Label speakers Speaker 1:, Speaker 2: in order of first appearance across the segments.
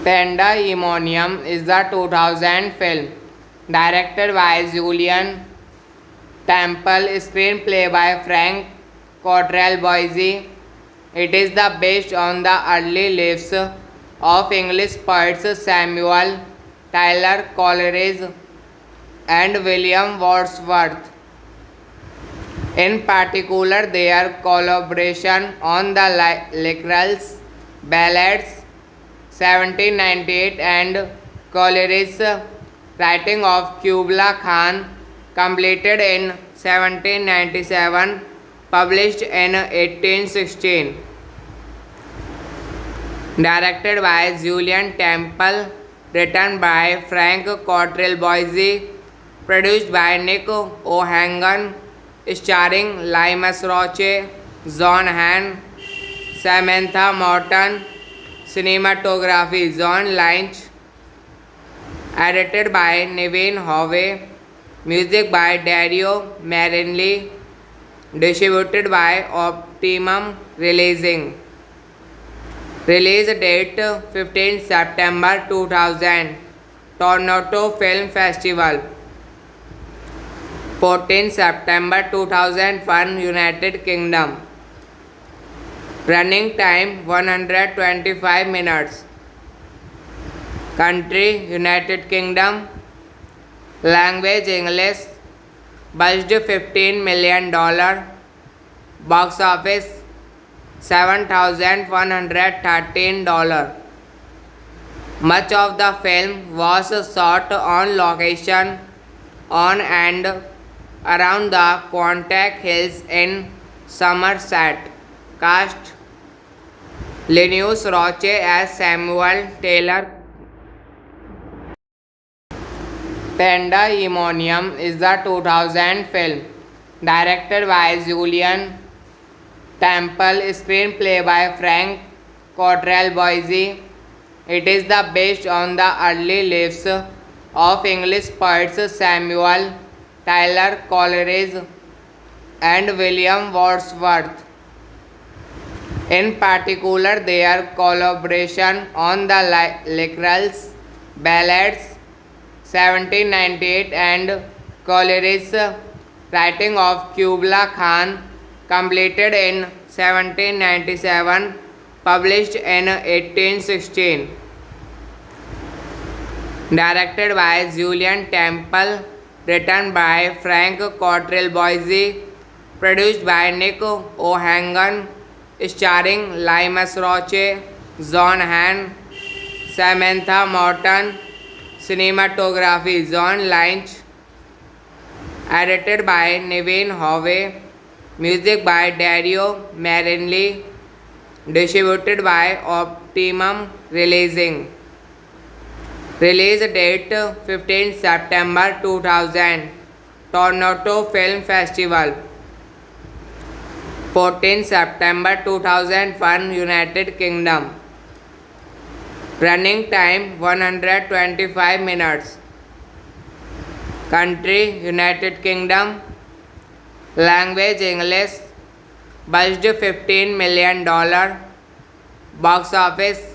Speaker 1: Pandemonium is the 2000 film directed by Julian Temple, screenplay by Frank Cottrell Boise. It is the based on the early lives of English poets Samuel Taylor Coleridge and William Wordsworth. In particular, their collaboration on the Lyrics Ballads 1798 and Coleridge's writing of Kubla Khan, completed in 1797, published in 1816. Directed by Julian Temple, written by Frank Cottrell Boise, produced by Nick O'Hagan, starring Limas Roche, John Hamm, Samantha Morton. Cinematography John Lynch. Edited by Naveen Howe. Music by Dario Marinelli. Distributed by Optimum Releasing. Release date 15 September 2000. Toronto Film Festival. 14 September 2001, United Kingdom. Running time 125 minutes. Country United Kingdom. Language English. Budget $15 million. Box office $7,113. Much of the film was shot on location on and around the Quantock Hills in Somerset. Cast: Linus Roche as Samuel Taylor. Pandemonium is the 2000 film directed by Julian Temple, screenplay by Frank Cottrell Boise. It is the based on the early lives of English poets Samuel Taylor Coleridge and William Wordsworth. In particular, their collaboration on the Lyrics Ballads 1798 and Coleridge's writing of Kubla Khan, completed in 1797, published in 1816. Directed by Julian Temple, written by Frank Cottrell Boise, produced by Nick O'Hagan, starring Limas Roche, John Hamm, Samantha Morton. Cinematography John Lynch. Edited by Naveen Howe. Music by Dario Marinelli. Distributed by Optimum Releasing. Release date 15 September 2000. Toronto Film Festival. 14 September 2001, United Kingdom. Running time 125 minutes. Country United Kingdom. Language English. Budget $15 million. Box office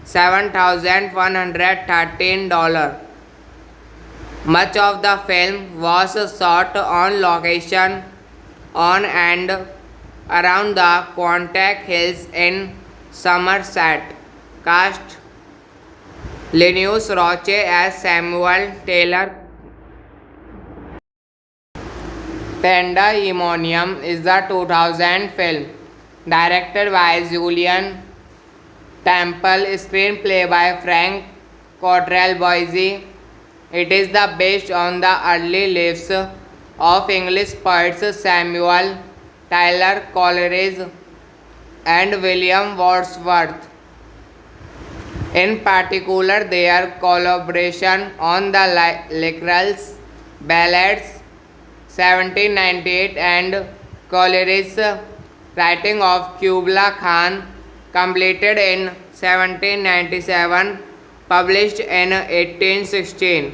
Speaker 1: $7,113. Much of the film was shot on location on and around the Quantock Hills in Somerset. Cast: Linus Roche as Samuel Taylor. Pandemonium is the 2000 film, directed by Julian Temple, screenplay by Frank Cottrell Boise. It is based on the early lives of English poets Samuel Taylor Coleridge and William Wordsworth. In particular, their collaboration on the Lyrics Ballads 1798 and Coleridge's writing of Kubla Khan, completed in 1797, published in 1816.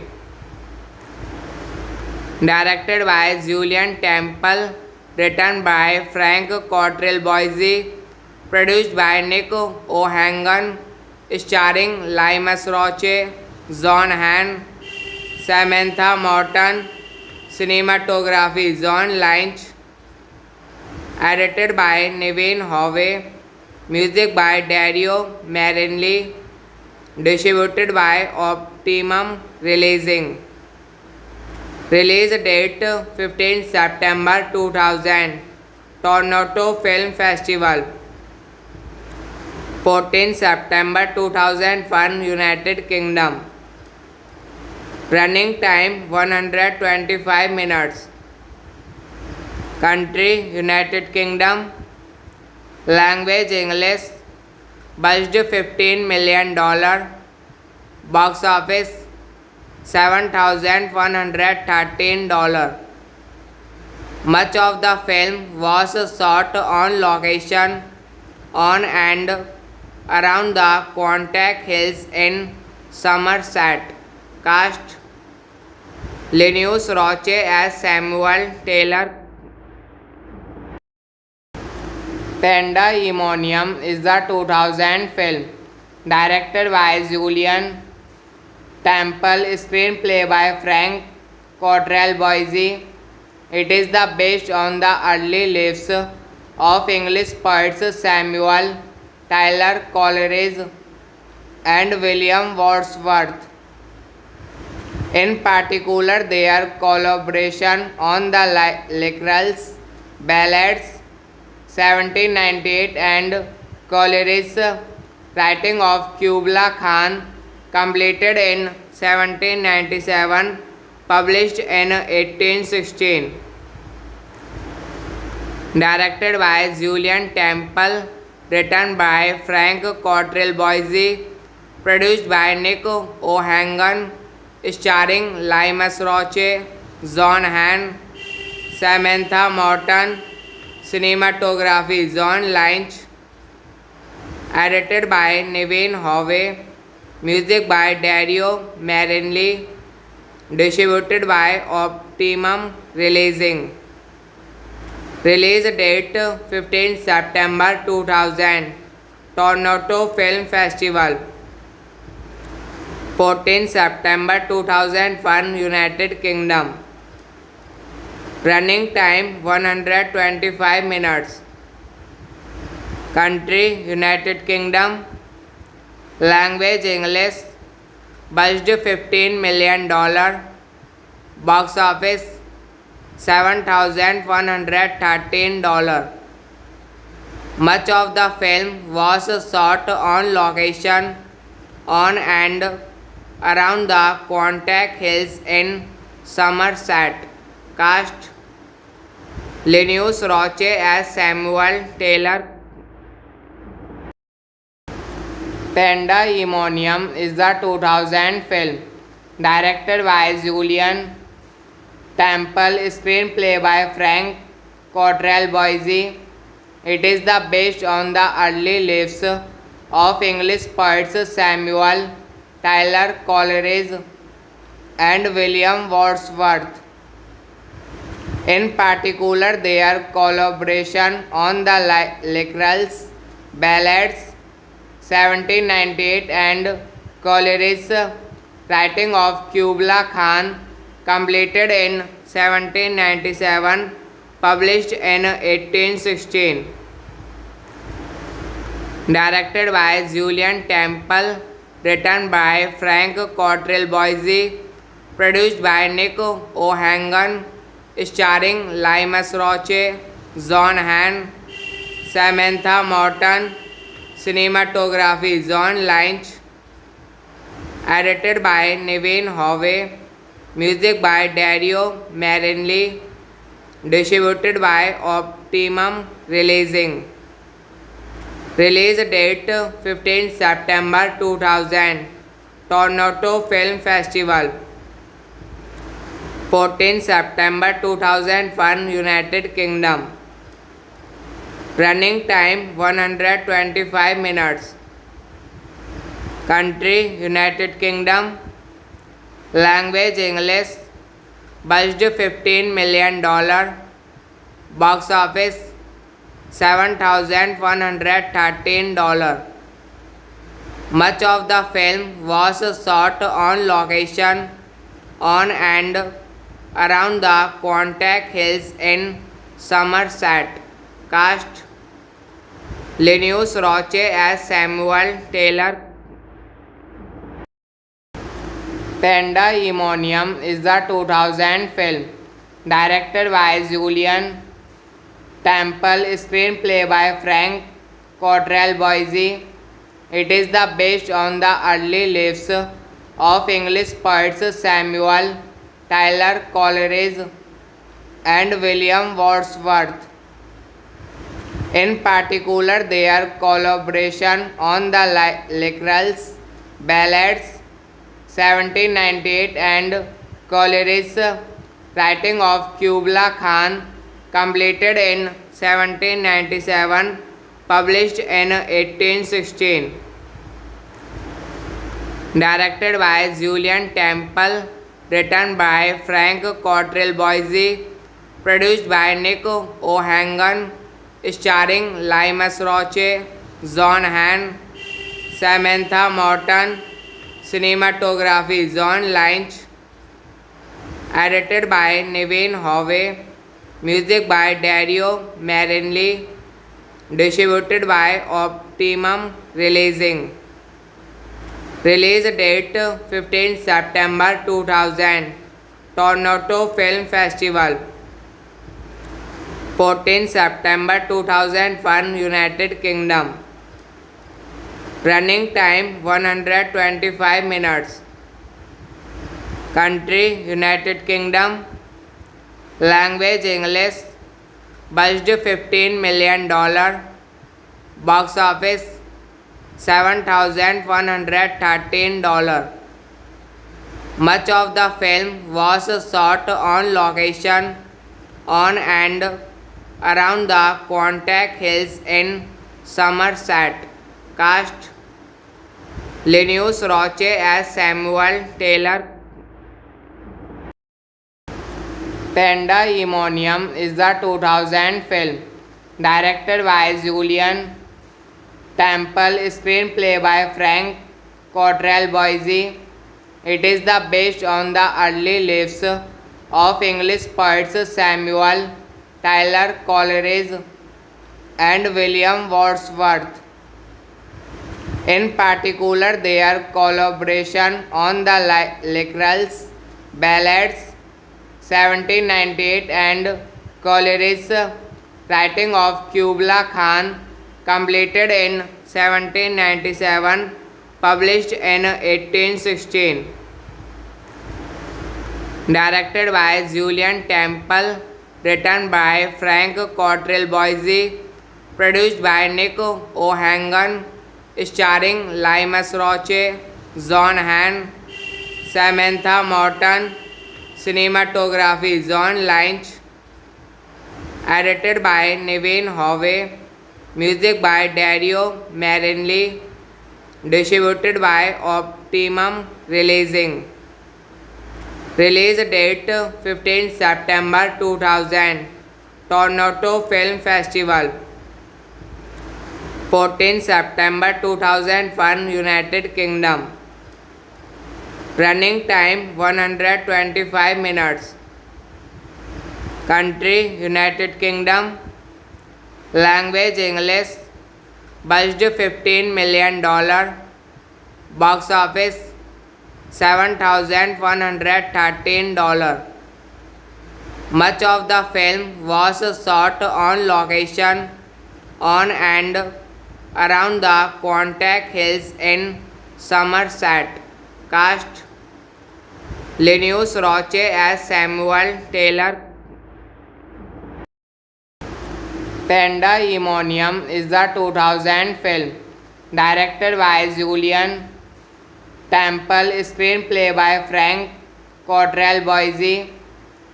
Speaker 1: Directed by Julian Temple, written by Frank Cottrell Boise, produced by Nick O'Hagan, starring Linus Roche, John Hamm, Samantha Morton. Cinematography John Lynch. Edited by Nevin Howe. Music by Dario Marianelli. Distributed by Optimum Releasing. Release date 15 September 2000. Toronto Film Festival. 14 September 2001, United Kingdom. Running time 125 minutes. Country United Kingdom. Language English. Budget $15 million. Box office $7,113. Much of the film was shot on location on and around the Quantock Hills in Somerset. Cast: Linus Roche as Samuel Taylor. Pandemonium is the 2000 film, directed by Julian Temple, screenplay by Frank Cottrell Boise. It is based on the early lives of English poets Samuel Taylor Coleridge and William Wordsworth. In particular, their collaboration on the Lyrics Ballads 1798 and Coleridge's writing of Kubla Khan, completed in 1797, published in 1816. Directed by Julian Temple, written by Frank Cottrell Boise, produced by Nick O'Hagan, starring Linus Roche, John Hamm, Samantha Morton. Cinematography John Lynch. Edited by Nevin Howe. Music by Dario Marianelli. Distributed by Optimum Releasing. Release date 15 September 2000. Toronto Film Festival. 14 September 2001, United Kingdom. Running time 125 minutes. Country United Kingdom. Language English. Budget $15 million. Box office $7,113. Much of the film was shot on location on and around the Quantock Hills in Somerset. Cast: Linus Roche as Samuel Taylor. Pandemonium is the 2000 film, directed by Julian Temple, screenplay by Frank Cottrell Boise. It is the based on the early lives of English poets Samuel Taylor Coleridge and William Wordsworth. In particular, their collaboration on the Lacrelle's Ballads 1798 and Coleridge's writing of Kubla Khan, completed in 1797, published in 1816. Directed by Julian Temple, written by Frank Cottrell Boise, produced by Nick O'Hagan, starring Limas Roche, John Hamm, Samantha Morton, cinematography John Lynch, edited by Naveen Hove, music by Dario Marinelli, distributed by Optimum Releasing. Release date 15 September 2000, Toronto Film Festival. 14 September 2001, United Kingdom. Running time 125 minutes. Country United Kingdom. Language English. Budget $15 million. Box office $7,113. Much of the film was shot on location on and around the Quantock Hills in Somerset. Cast: Linus Roche as Samuel Taylor. Pandemonium is the 2000 film, directed by Julian Temple, screenplay by Frank Cottrell Boise. It is the based on the early lives of English poets Samuel Taylor Coleridge and William Wordsworth. In particular, their collaboration on the Lacrelle's Ballads 1798 and Coleridge's writing of Kubla Khan, completed in 1797, published in 1816. Directed by Julian Temple, written by Frank Cottrell Boise, produced by Nick O'Hagan, starring Limas Roche, John Hamm, Samantha Morton, cinematography John Lynch, edited by Naveen Hove, music by Dario Marinelli, distributed by Optimum Releasing. Release date 15 September 2000, Toronto Film Festival. 14 September 2001, United Kingdom. Running time 125 minutes. Country United Kingdom. Language English. Budget $15 million. Box office $7,113. Much of the film was shot on location on and around the Quantock Hills in Somerset. Cast: Linus Roche as Samuel Taylor. Pandemonium is the 2000 film, directed by Julian Temple, screenplay by Frank Cottrell Boise. It is the based on the early lives of English poets Samuel Taylor Coleridge and William Wordsworth. In particular, their collaboration on the Lacrelle's Ballads 1798 and Coleridge's writing of Kubla Khan, completed in 1797, published in 1816. Directed by Julian Temple, written by Frank Cottrell Boise, produced by Nick O'Hagan, starring Limas Roche, John Hamm, Samantha Morton, Cinematography John Lynch. Edited by Naveen Hove. Music by Dario Marinelli. Distributed by Optimum Releasing. Release date 15 September 2000. Toronto Film Festival. 14 September 2001 United Kingdom. Running time 125 minutes. Country United Kingdom. Language English. Budget $15 million. Box office $7,113. Much of the film was shot on location on and around the Quantock Hills in Somerset. Cast: Linus Roche as Samuel Taylor. Pandemonium is the 2000 film directed by Julian Temple, screenplay by Frank Cottrell Boise.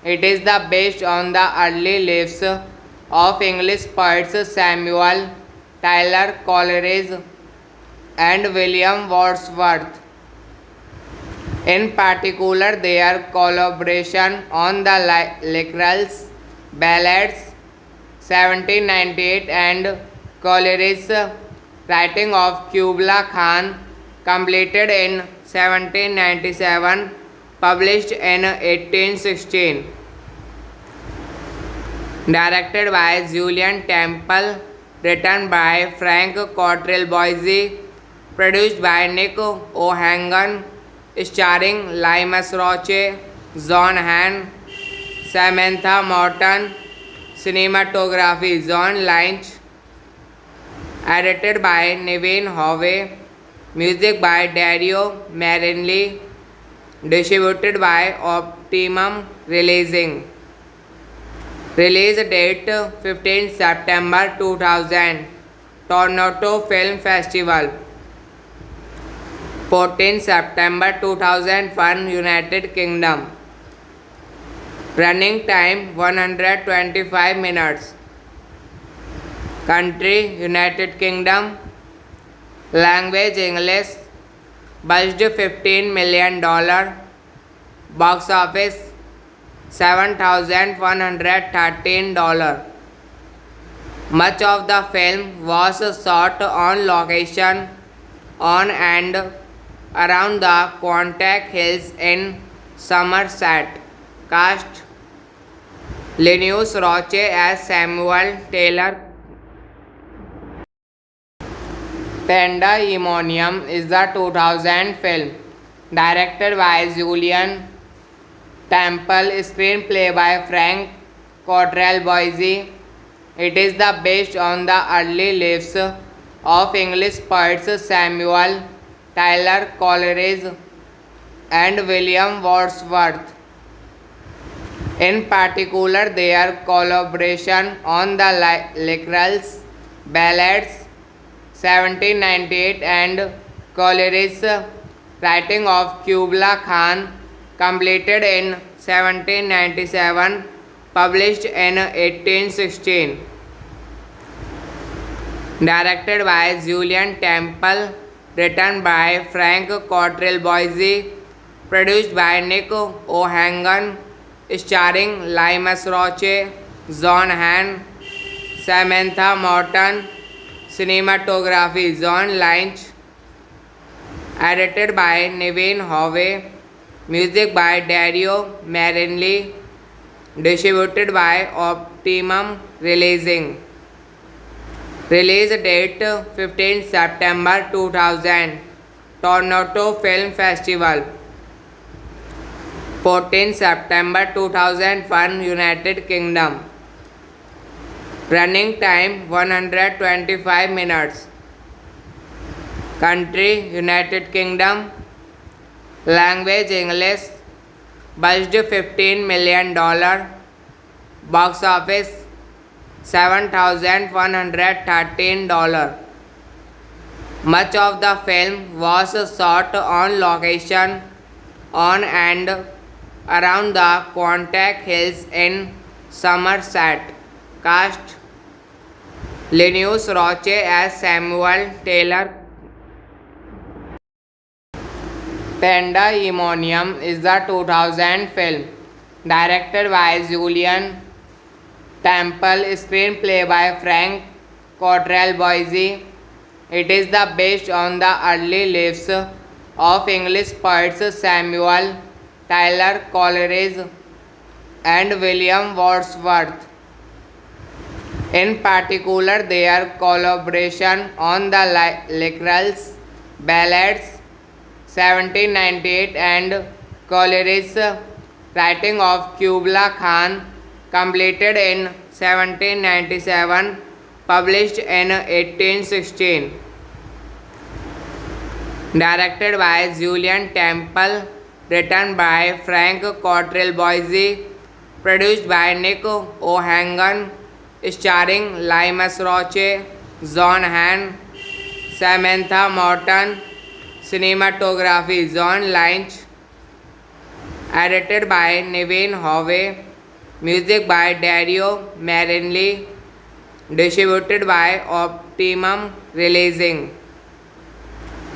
Speaker 1: It is based on the early lives of English poets Samuel Taylor Coleridge and William Wordsworth. In particular, their collaboration on the Lacrelle's Ballads 1798 and Coleridge's writing of Kubla Khan, completed in 1797, published in 1816. Directed by Julian Temple, written by Frank Cottrell Boise, produced by Nick O'Hagan, starring Linus Roche, John Hamm, Samantha Morton. Cinematography John Lynch. Edited by Naveen Hove. Music by Dario Marinelli. Distributed by Optimum Releasing. Release date 15 September 2000. Toronto Film Festival. 14 September 2001 United Kingdom. Running time 125 minutes. Country United Kingdom. Language English. Budget $15 million. Box office $7,113. Much of the film was shot on location on and around the Quantock Hills in Somerset. Cast: Linus Roche as Samuel Taylor. Pandemonium is the 2000 film directed by Julian Temple, screenplay by Frank Cottrell Boise. It is based on the early lives of English poets Samuel Taylor Coleridge and William Wordsworth. In particular, their collaboration on the Lacrelle's Ballads 1798 and Coleridge's writing of Kubla Khan, completed in 1797, published in 1816. Directed by Julian Temple, written by Frank Cottrell Boise, produced by Nick O'Hagan, starring Linus Roche, John Hamm, Samantha Morton. Cinematography John Lynch. Edited by Naveen Hove. Music by Dario Marinelli. Distributed by Optimum Releasing. Release date 15 September 2000. Toronto Film Festival. 14 September 2001 United Kingdom. Running time 125 minutes. Country United Kingdom. Language English. Budget $15 million. Box office $7,113. Much of the film was shot on location on and around the Quantack Hills in Somerset, cast Linus Roche as Samuel Taylor. Pandemonium is the 2000 film directed by Julian Temple, screenplay by Frank Cottrell Boise. It is the based on the early lives of English poets Samuel Taylor Coleridge and William Wordsworth. In particular, their collaboration on the Lyrics Ballads 1798 and Coleridge's writing of Kubla Khan, completed in 1797, published in 1816. Directed by Julian Temple, written by Frank Cottrell Boise, produced by Nick O'Hagan, starring Linus Roche, John Hamm, Samantha Morton. Cinematography John Lynch. Edited by Naveen Hove. Music by Dario Marinelli. Distributed by Optimum Releasing.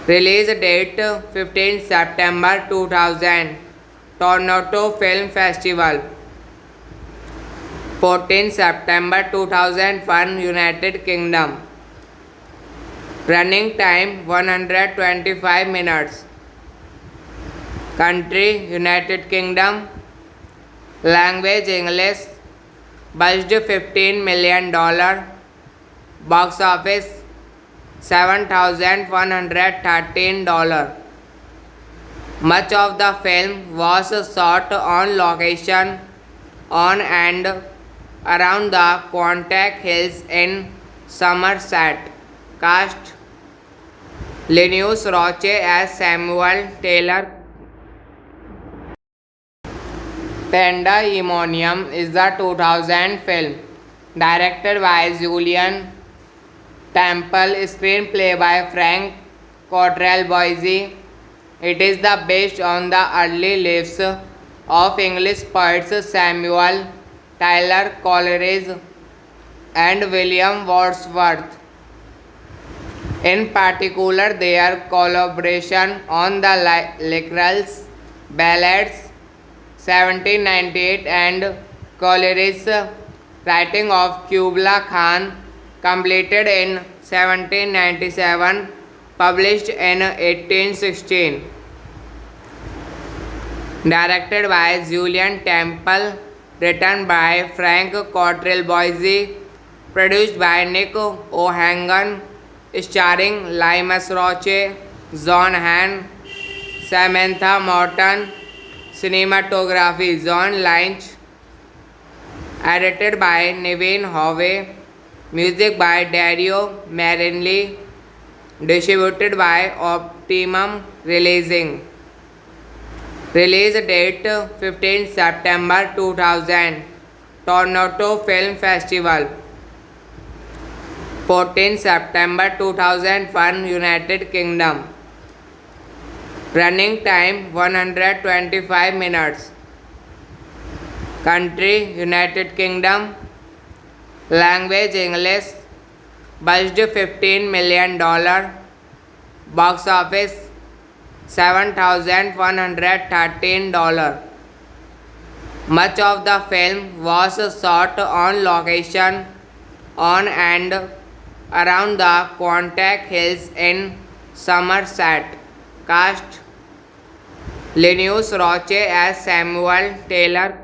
Speaker 1: Release date 15 September 2000. Toronto Film Festival. 14 September 2001 United Kingdom. Running time 125 minutes. Country United Kingdom. Language English. Budget $15 million. Box office $7,113. Much of the film was shot on location on and around the Quantack Hills in Somerset. Cast Linus Roche as Samuel Taylor. Pandemonium is the 2000 film directed by Julian Temple, screenplay by Frank Cottrell Boise. It is the based on the early lives of English poets Samuel Taylor Coleridge and William Wordsworth. In particular, their collaboration on the Lyrics Ballads 1798 and Coleridge's writing of Kubla Khan, completed in 1797, published in 1816. Directed by Julian Temple, written by Frank Cottrell Boise, produced by Nick O'Hagan, starring Linus Roche, John Hamm, Samantha Morton. Cinematography John Lynch. Edited by Naveen Hove. Music by Dario Marinelli. Distributed by Optimum Releasing. Release date 15 September 2000. Toronto Film Festival. 14 September 2001 United Kingdom. Running time 125 minutes. Country United Kingdom. Language English. Budget $15 million. Box office $7,113. Much of the film was shot on location on and around the Quantack Hills in Somerset. Cast Linus Roche as Samuel Taylor.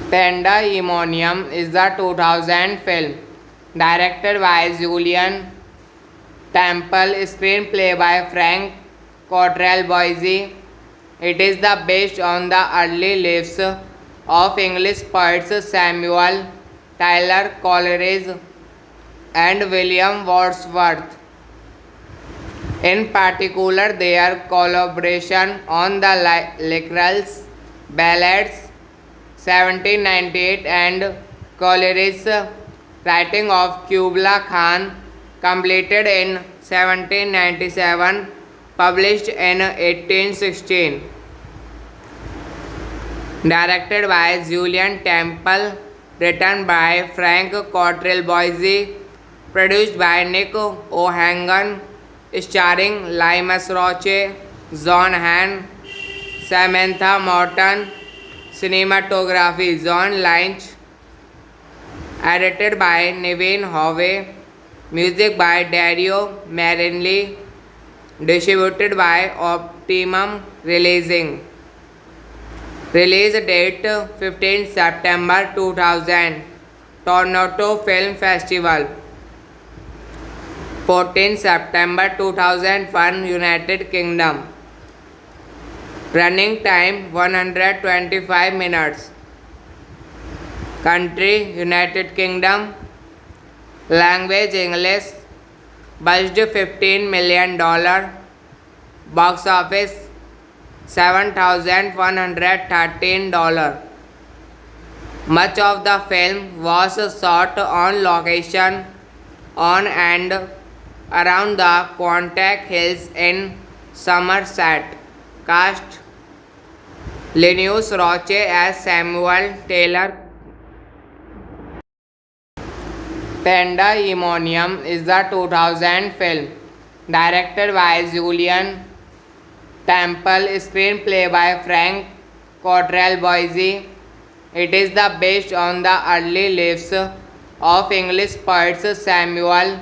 Speaker 1: Pandemonium is the 2000 film directed by Julian Temple, screenplay by Frank Cottrell Boise. It is the based on the early lives of English poets Samuel Taylor Coleridge and William Wordsworth. In particular, their collaboration on the Lyrics Ballads 1798 and Coleridge's writing of Kubla Khan, completed in 1797, published in 1816. Directed by Julien Temple, written by Frank Cottrell Boise, produced by Nick O'Hagan, starring Limas Roche, John Hamm, Samantha Morton, cinematography John Lynch, edited by Naveen Howe, music by Dario Marinelli, distributed by Optimum Releasing. Release date 15 September 2000, Toronto Film Festival. 14 September 2001, United Kingdom. Running time 125 minutes. Country United Kingdom. Language English. Budget $15 million. Box office $7,113. Much of the film was shot on location on and around the Quantock Hills in Somerset. Cast: Linus Roche as Samuel Taylor. Pandemonium is the 2000 film, directed by Julien Temple, screenplay by Frank Cottrell Boise. It is based on the early lives of English poets Samuel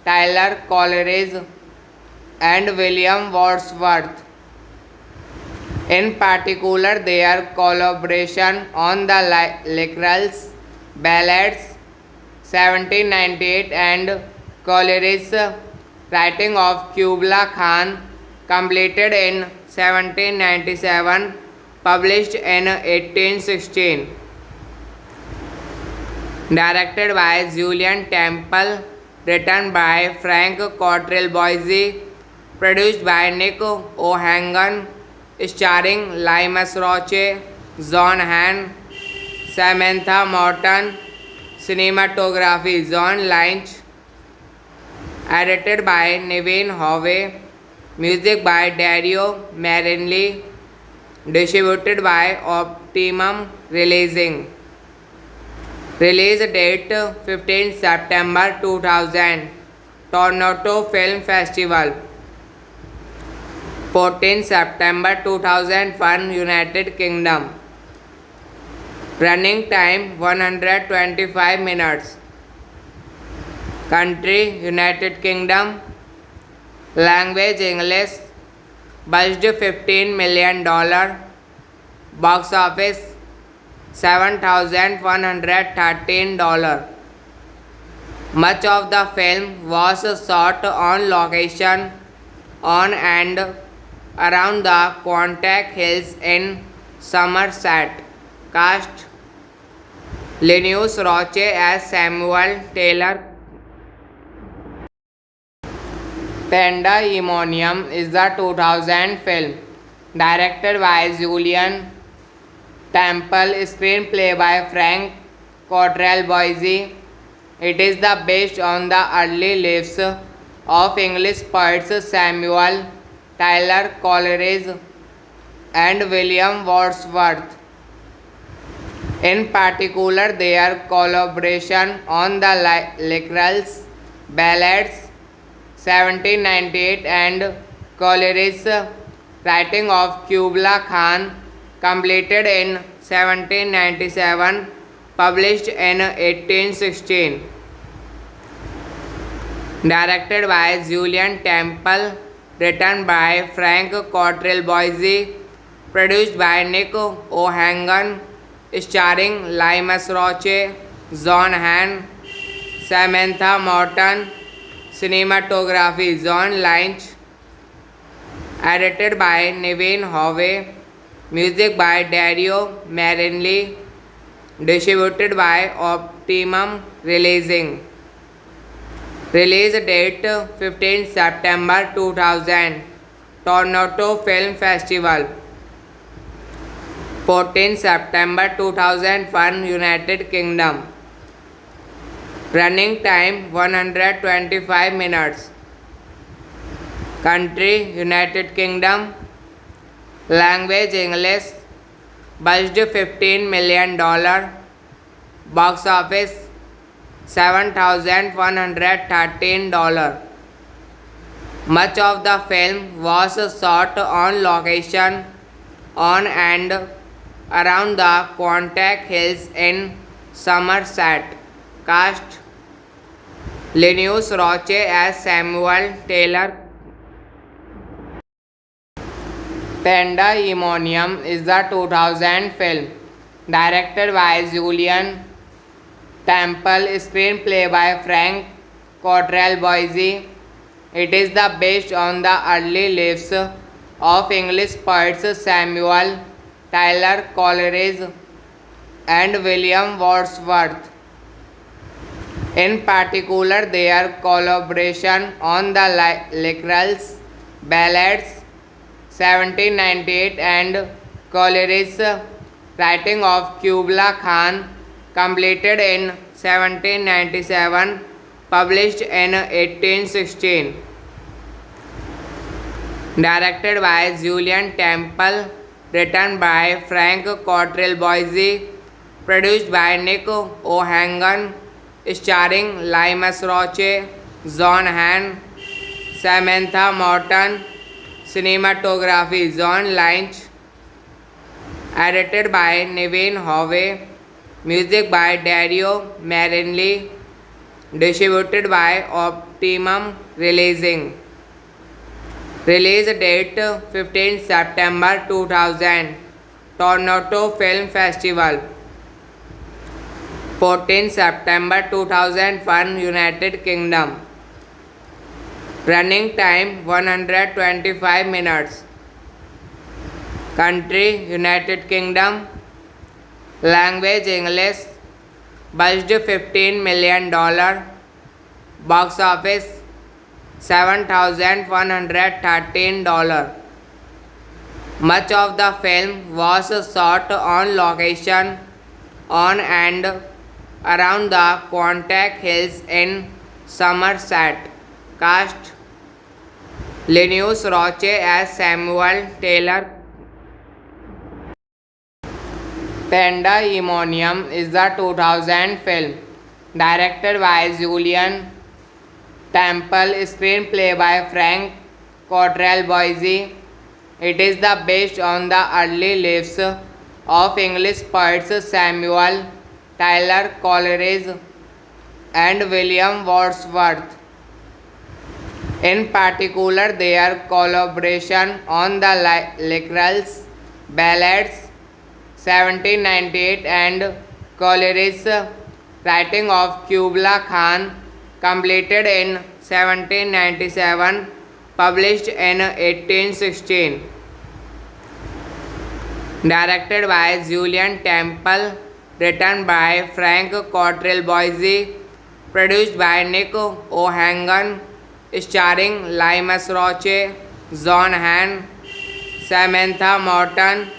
Speaker 1: Taylor Coleridge and William Wordsworth. In particular, their collaboration on the Lacrelle's Ballads 1798 and Coleridge's writing of Kubla Khan, completed in 1797, published in 1816. Directed by Julien Temple, written by Frank Cottrell Boise, produced by Nick O'Hagan, starring Limas Roche, John Hamm, Samantha Morton, cinematography John Lynch, edited by Naveen Howe, music by Dario Marinelli, distributed by Optimum Releasing. Release date 15 September 2000, Toronto Film Festival. 14 September 2001, United Kingdom. Running time 125 minutes. Country United Kingdom. Language English. Budget $15 million. Box office $7,113. Much of the film was shot on location on and around the Quantock Hills in Somerset. Cast: Linus Roche as Samuel Taylor. Pandemonium is the 2000 film, directed by Julien Temple, screenplay by Frank Cottrell Boise. It is based on the early lives of English poets Samuel Taylor Coleridge and William Wordsworth. In particular, their collaboration on the Lacrelle's Ballads 1798 and Coleridge's writing of Kubla Khan, completed in 1797, published in 1816. Directed by Julien Temple, written by Frank Cottrell Boise, produced by Nick O'Hagan, starring Limas Roche, John Hamm, Samantha Morton, cinematography John Lynch, edited by Naveen Howe, music by Dario Marinelli, distributed by Optimum Releasing. Release date 15 September 2000, Toronto Film Festival. 14 September 2001, United Kingdom. Running time 125 minutes. Country United Kingdom. Language English. Budget $15 million. Box office $7,113. Much of the film was shot on location on and around the Quantock Hills in Somerset. Cast: Linus Roche as Samuel Taylor. Pandemonium is the 2000 film directed by Julian Temple, screenplay by Frank Cottrell Boise. It is based on the early lives of English poets Samuel Taylor Coleridge and William Wordsworth. In particular, their collaboration on the Licorice Ballads 1798 and Coleridge's writing of Kubla Khan, completed in 1797, published in 1816. Directed by Julian Temple, written by Frank Cottrell Boise, produced by Nick O'Hagan, starring Linus Roche, John Hamm, Samantha Morton. Cinematography John Lynch. Edited by Nevin Howe. Music by Dario Marianelli. Distributed by Optimum Releasing. Release date 15 September 2000. Toronto Film Festival. 14 September 2001 United Kingdom. Running time 125 minutes. Country United Kingdom. Language English. Budget $15 million. Box office $7,113. Much of the film was shot on location on and around the Quantock Hills in Somerset. Cast: Linus Roche as Samuel Taylor. Pandemonium is the 2000 film directed by Julian Temple, screenplay by Frank Cottrell Boise. It is based on the early lives of English poets Samuel Taylor Coleridge and William Wordsworth. In particular, their collaboration on the Licorice Ballads 1798 and Coleridge's writing of Kubla Khan, completed in 1797, published in 1816. Directed by Julian Temple, written by Frank Cottrell Boise, produced by Nick O'Hagan, starring Linus Roche, John Hamm, Samantha Morton.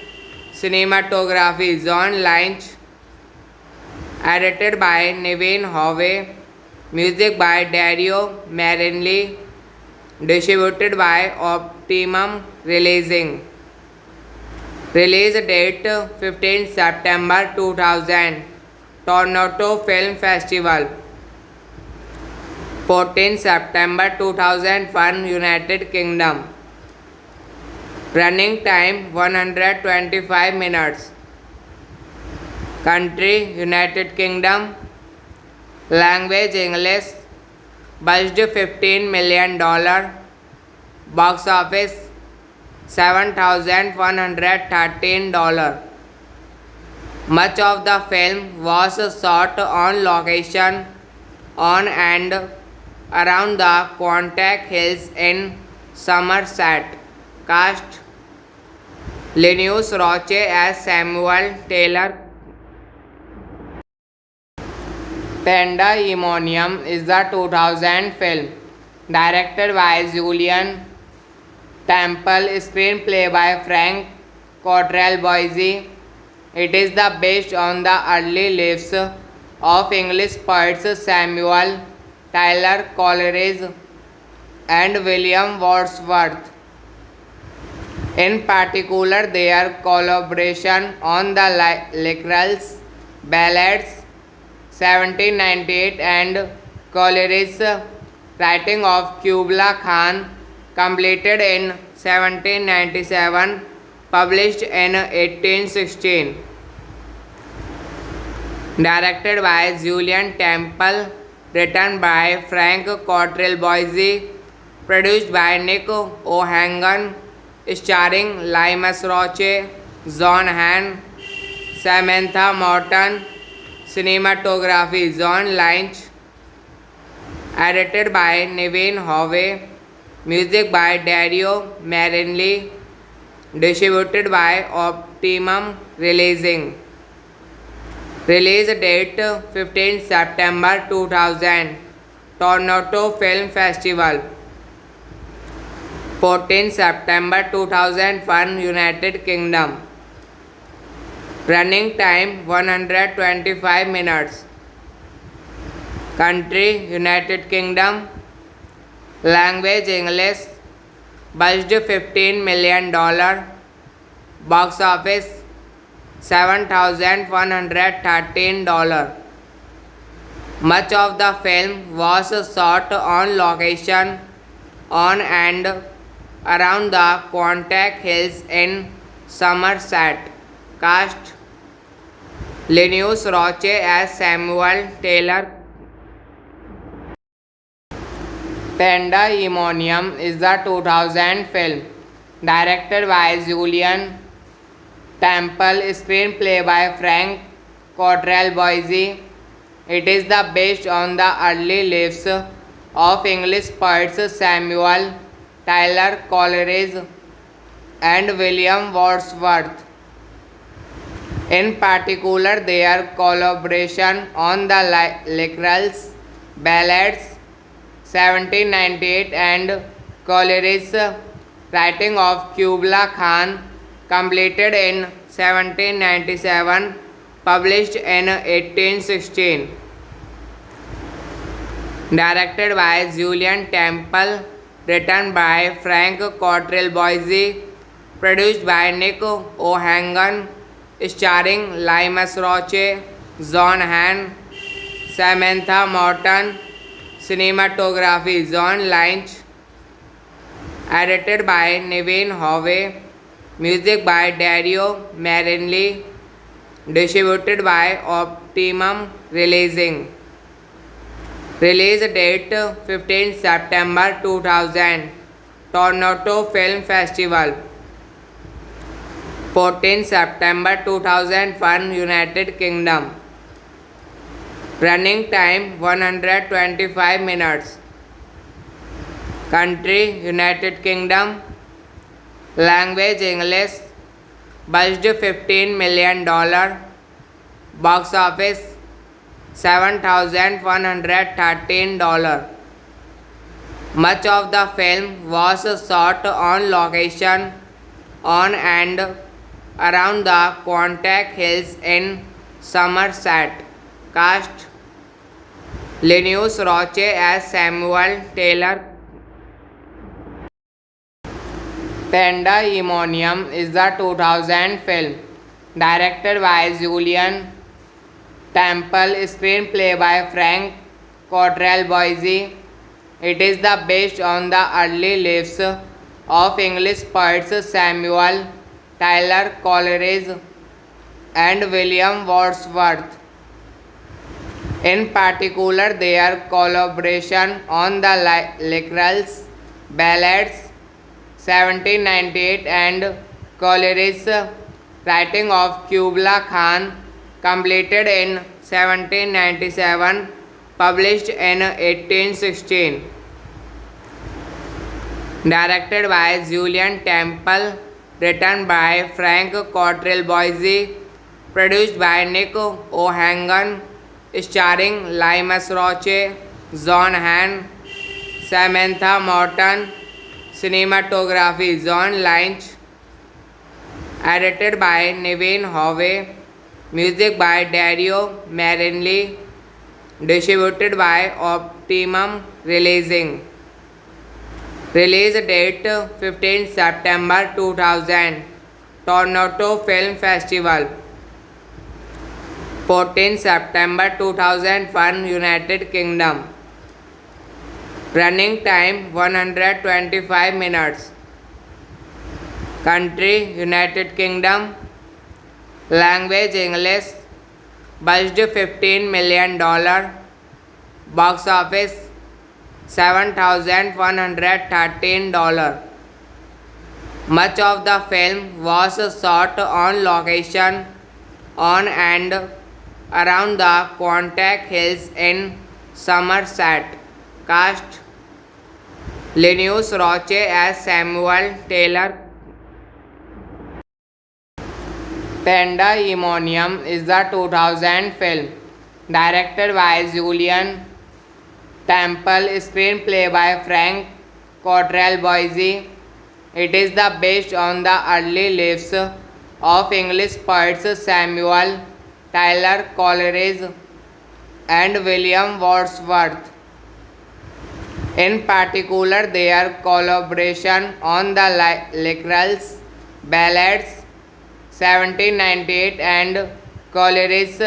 Speaker 1: Cinematography John Lynch. Edited by Nevin Howe. Music by Dario Marianelli. Distributed by Optimum Releasing. Release date 15 September 2000. Toronto Film Festival. 14 September 2001 United Kingdom. Running time 125 minutes. Country United Kingdom. Language English. Budget $15 million. Box office $7,113. Much of the film was shot on location on and around the Quantock Hills in Somerset. Cast: Linus Roche as Samuel Taylor. Pandemonium is the 2000 film directed by Julian Temple, screenplay by Frank Cottrell Boise. It is based on the early lives of English poets Samuel Taylor Coleridge and William Wordsworth. In particular, their collaboration on the Lyrics Ballads 1798 and Coleridge's writing of Kubla Khan, completed in 1797, published in 1816. Directed by Julien Temple, written by Frank Cottrell Boise, produced by Nick O'Hagan, starring Limas Roche, John Hamm, Samantha Morton, cinematography John Lynch, edited by Naveen Howe, music by Dario Marianelli, distributed by Optimum Releasing. Release date 15 September 2000, Toronto Film Festival. 14 September 2001, United Kingdom. Running time 125 minutes. Country United Kingdom. Language English. Budget $15 million. Box office $7,113. Much of the film was shot on location on and around the Quantock Hills in Somerset. Cast: Linus Roche as Samuel Taylor. Pandemonium is the 2000 film, directed by Julien Temple, screenplay by Frank Cottrell Boise. It is based on the early lives of English poets Samuel Taylor Coleridge and William Wordsworth. In particular, their collaboration on the Lyrics Ballads 1798 and Coleridge's writing of Kubla Khan, completed in 1797, published in 1816. Directed by Julien Temple, written by Frank Cottrell Boise, produced by Nick O'Hagan, starring Limas Roche, John Hamm, Samantha Morton, cinematography John Lynch, edited by Naveen Howe, music by Dario Marianelli, distributed by Optimum Releasing. Release date 15 September 2000, Toronto Film Festival. 14 September 2001, United Kingdom. Running time 125 minutes. Country United Kingdom. Language English. Budget $15 million. Box office $7,113. Much of the film was shot on location on and around the Quantock Hills in Somerset. Cast: Linus Roche as Samuel Taylor. Pandemonium is the 2000 film, directed by Julien Temple, screenplay by Frank Cottrell Boise. It is based on the early lives of English poets Samuel Taylor Coleridge and William Wordsworth. In particular, their collaboration on the Lyrics Ballads 1798 and Coleridge's writing of Kubla Khan, completed in 1797, published in 1816. Directed by Julien Temple, written by Frank Cottrell Boise, produced by Nick O'Hagan, starring Limas Roche, John Hamm, Samantha Morton, cinematography John Lynch, edited by Naveen Howe, music by Dario Marianelli, distributed by Optimum Releasing. Release date 15 September 2000. Toronto Film Festival. 14 September 2001 United Kingdom. Running time 125 minutes. Country United Kingdom. Language English. Budget $15 million. Box office $7,113. Much of the film was shot on location on and around the Quantock Hills in Somerset. Cast: Linus Roche as Samuel Taylor. Pandemonium is the 2000 film directed by Julian Temple, screenplay by Frank Cottrell Boise. It is based on the early lives of English poets Samuel Taylor Coleridge and William Wordsworth. In particular, their collaboration on the Lyrics Ballads 1798 and Coleridge's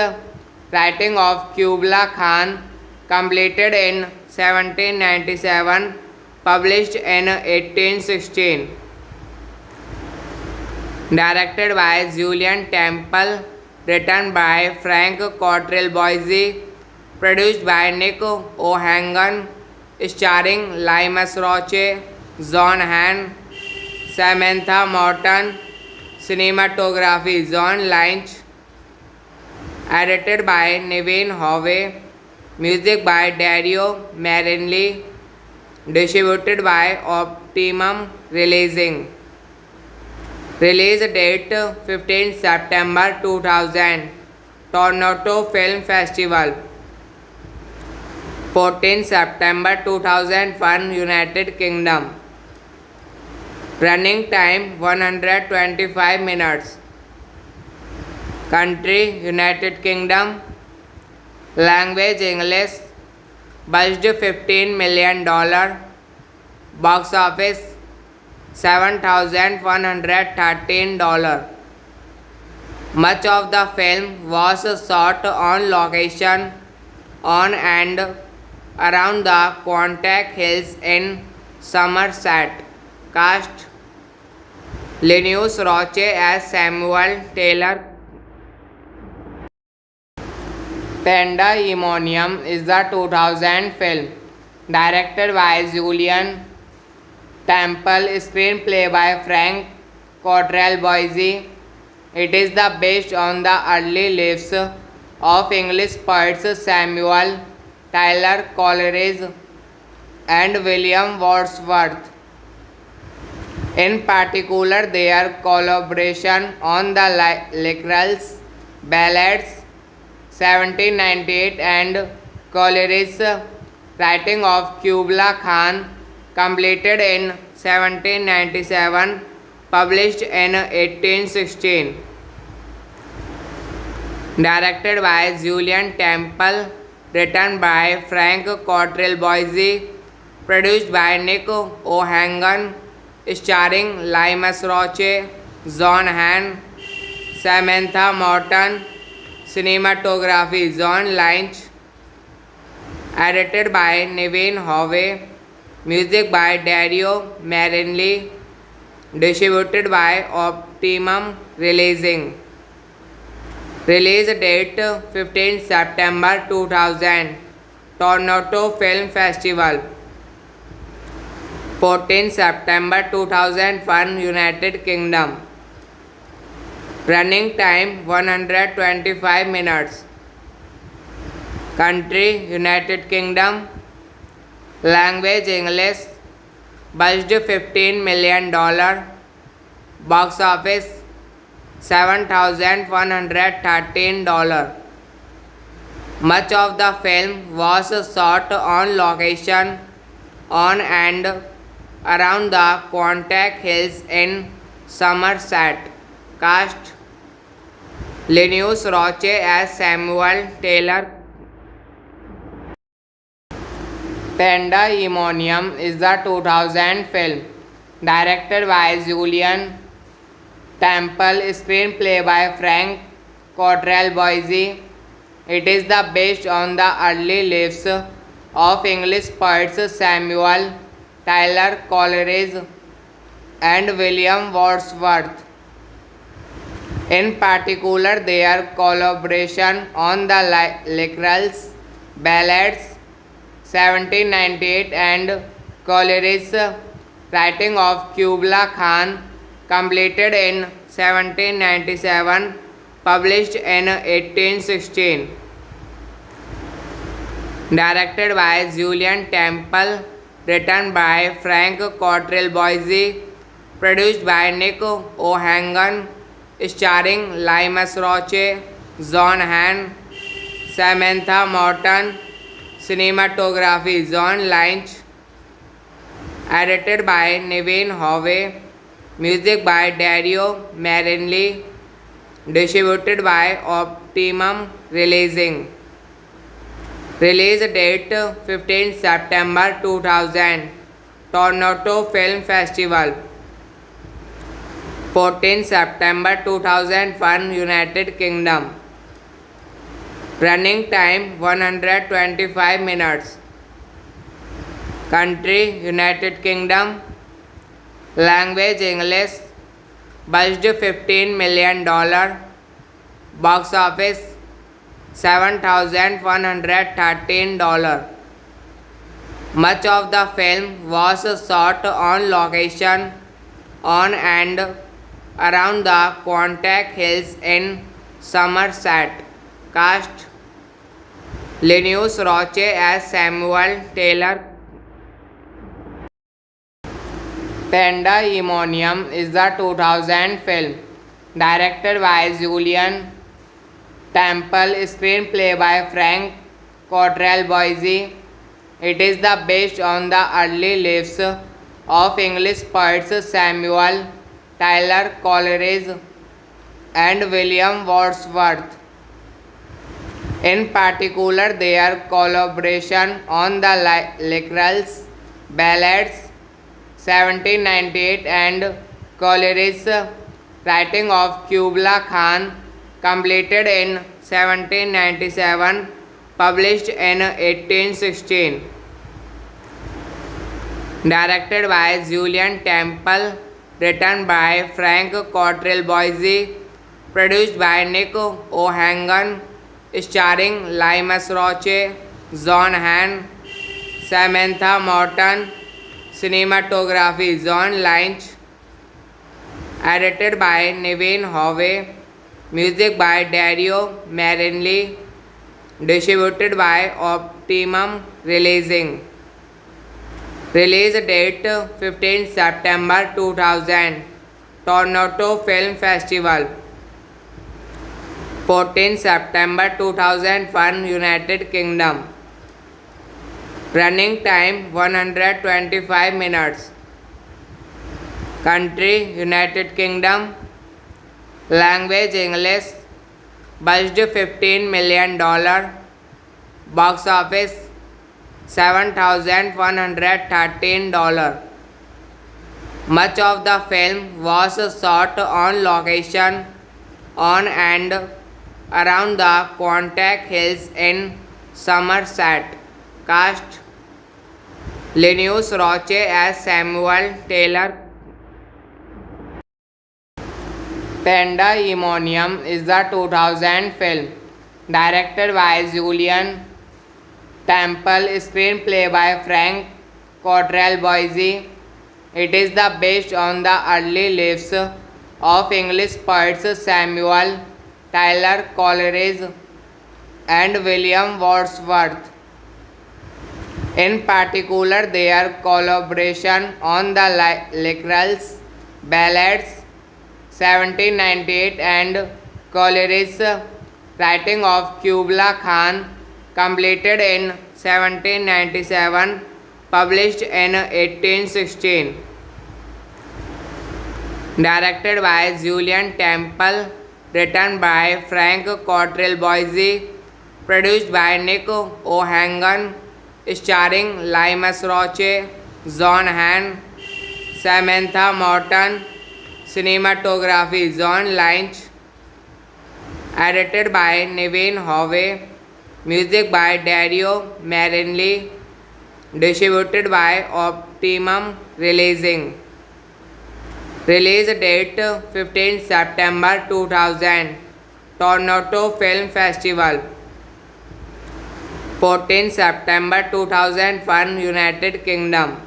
Speaker 1: writing of Kubla Khan, completed in 1797, published in 1816. Directed by Julian Temple, written by Frank Cottrell Boise, produced by Nick O'Hagan, starring Linus Roche, John Hamm, Samantha Morton. Cinematography John Lynch. Edited by Naveen Howe. Music by Dario Marianelli. Distributed by Optimum Releasing. Release date 15 September 2000. Toronto Film Festival. 14 September 2001 United Kingdom. Running time 125 minutes. Country United Kingdom. Language English. Budget $15 million. Box office $7,113. Much of the film was shot on location on and around the Quantock Hills in Somerset. Cast: Linus Roche as Samuel Taylor. Pandemonium is the 2000 film directed by Julian Temple, screenplay by Frank Cottrell Boise. It is based on the early lives of English poets Samuel Taylor Coleridge and William Wordsworth. In particular, their collaboration on the Lyrics Ballads 1798 and Coleridge's writing of Kubla Khan, completed in 1797, published in 1816. Directed by Julian Temple, written by Frank Cottrell Boise, produced by Nick O'Hagan, starring Linus Roche, John Hamm, Samantha Morton. Cinematography John Lynch. Edited by Naveen Howe. Music by Dario Marianelli. Distributed by Optimum Releasing. Release date 15 September 2000. Toronto Film Festival. 14 September 2001 United Kingdom. Running time 125 minutes. Country United Kingdom. Language English. Budget $15 million. Box office $7,113. Much of the film was shot on location on and around the Quantock Hills in Somerset. Cast: Linus Roche as Samuel Taylor. Pandemonium is the 2000 film directed by Julian Temple, screenplay by Frank Cottrell Boise. It is the based on the early lives of English poets Samuel Taylor Coleridge and William Wordsworth. In particular, their collaboration on the Lycurgus Ballads 1798 and Coleridge's writing of Kubla Khan, completed in 1797, published in 1816. Directed by Julian Temple, written by Frank Cottrell Boise, produced by Nick O'Hagan, starring Linus Roche, John Hamm, Samantha Morton, cinematography John Lynch, edited by Naveen Howe, music by Dario Marinelli, distributed by Optimum Releasing. Release date 15 September 2000, Toronto Film Festival. 14 September 2001, United Kingdom. Running time 125 minutes. Country United Kingdom. Language English. Budget $15 million. Box office $7,113. Much of the film was shot on location on and around the Quantock Hills in Somerset. Cast: Linus Roche as Samuel Taylor. Pandemonium is the 2000 film directed by Julian Temple, screenplay by Frank Cottrell Boise. It is the based on the early lives of English poets Samuel Taylor Coleridge and William Wordsworth. In particular, their collaboration on the Lycurgus Ballads 1798 and Coleridge's writing of Kubla Khan, completed in 1797, published in 1816. Directed by Julian Temple, written by Frank Cottrell Boise, produced by Nick O'Hagan, starring Linus Roche, John Hamm, Samantha Morton, cinematography John Lynch, edited by Naveen Howe, music by Dario Marinelli, distributed by Optimum Releasing. Release date 15 September 2000, Toronto Film Festival. 14 September 2001, United Kingdom. Running time 125 minutes. Country United Kingdom. Language English. Budget $15 million. Box office $7,113. Much of the film was shot on location on and around the Quantock Hills in Somerset. Cast: Linus Roche as Samuel Taylor. Pandemonium is the 2000 film directed by Julian Temple, screenplay by Frank Cottrell Boise. It is the based on the early lives of English poets Samuel Taylor Coleridge and William Wordsworth. In particular, their collaboration on the Lycurgus Ballads 1798 and Coleridge's writing of Kubla Khan, completed in 1797, published in 1816. Directed by Julian Temple, written by Frank Cottrell Boise, produced by Nick O'Hagan, starring Limas Roche, John Hamm, Samantha Morton. Cinematography John Lynch. Edited by Naveen Howe. Music by Dario Marinelli. Distributed by Optimum Releasing. Release date 15 September 2000. Toronto Film Festival. 14 September 2001 United Kingdom.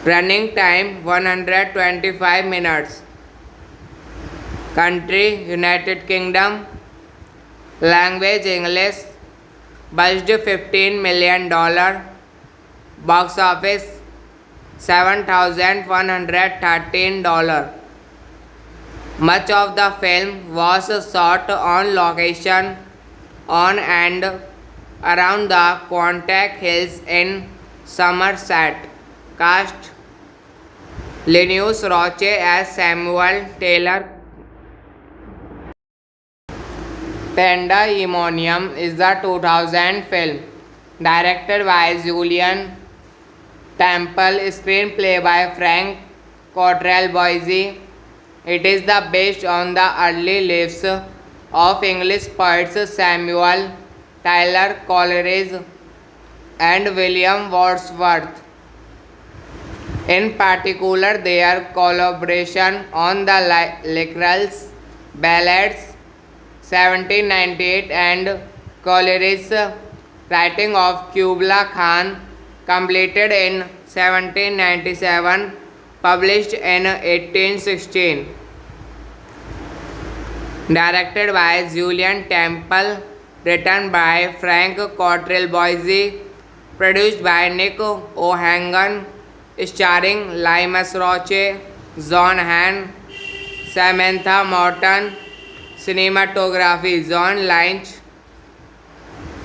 Speaker 1: Running time 125 minutes. Country United Kingdom. Language English. Budget $15 million. Box office $7,113. Much of the film was shot on location on and around the Quantock Hills in Somerset. Cast: Linus Roche as Samuel Taylor. Pandemonium is the 2000 film directed by Julian Temple, screenplay by Frank Cottrell Boise. It is based on the early lives of English poets Samuel Taylor Coleridge and William Wordsworth. In particular, their collaboration on the Lyrics Ballads 1798 and Coleridge's writing of Kubla Khan, completed in 1797, published in 1816. Directed by Julian Temple, written by Frank Cottrell Boise, produced by Nick O'Hagan, starring Limas Roche, John Hamm, Samantha Morton. Cinematography John Lynch.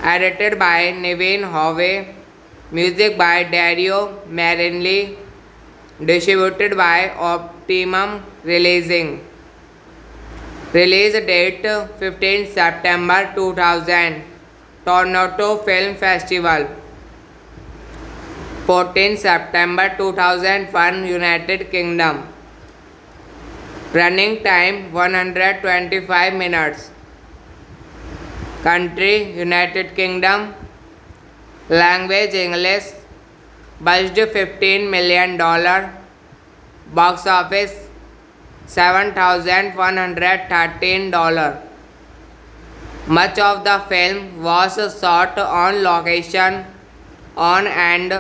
Speaker 1: Edited by Naveen Howe. Music by Dario Marinelli. Distributed by Optimum Releasing. Release date 15 September 2000. Toronto Film Festival. 14 September 2001 United Kingdom. Running time 125 minutes. Country United Kingdom. Language English. Budget $15 million. Box office $7,113. Much of the film was shot on location on and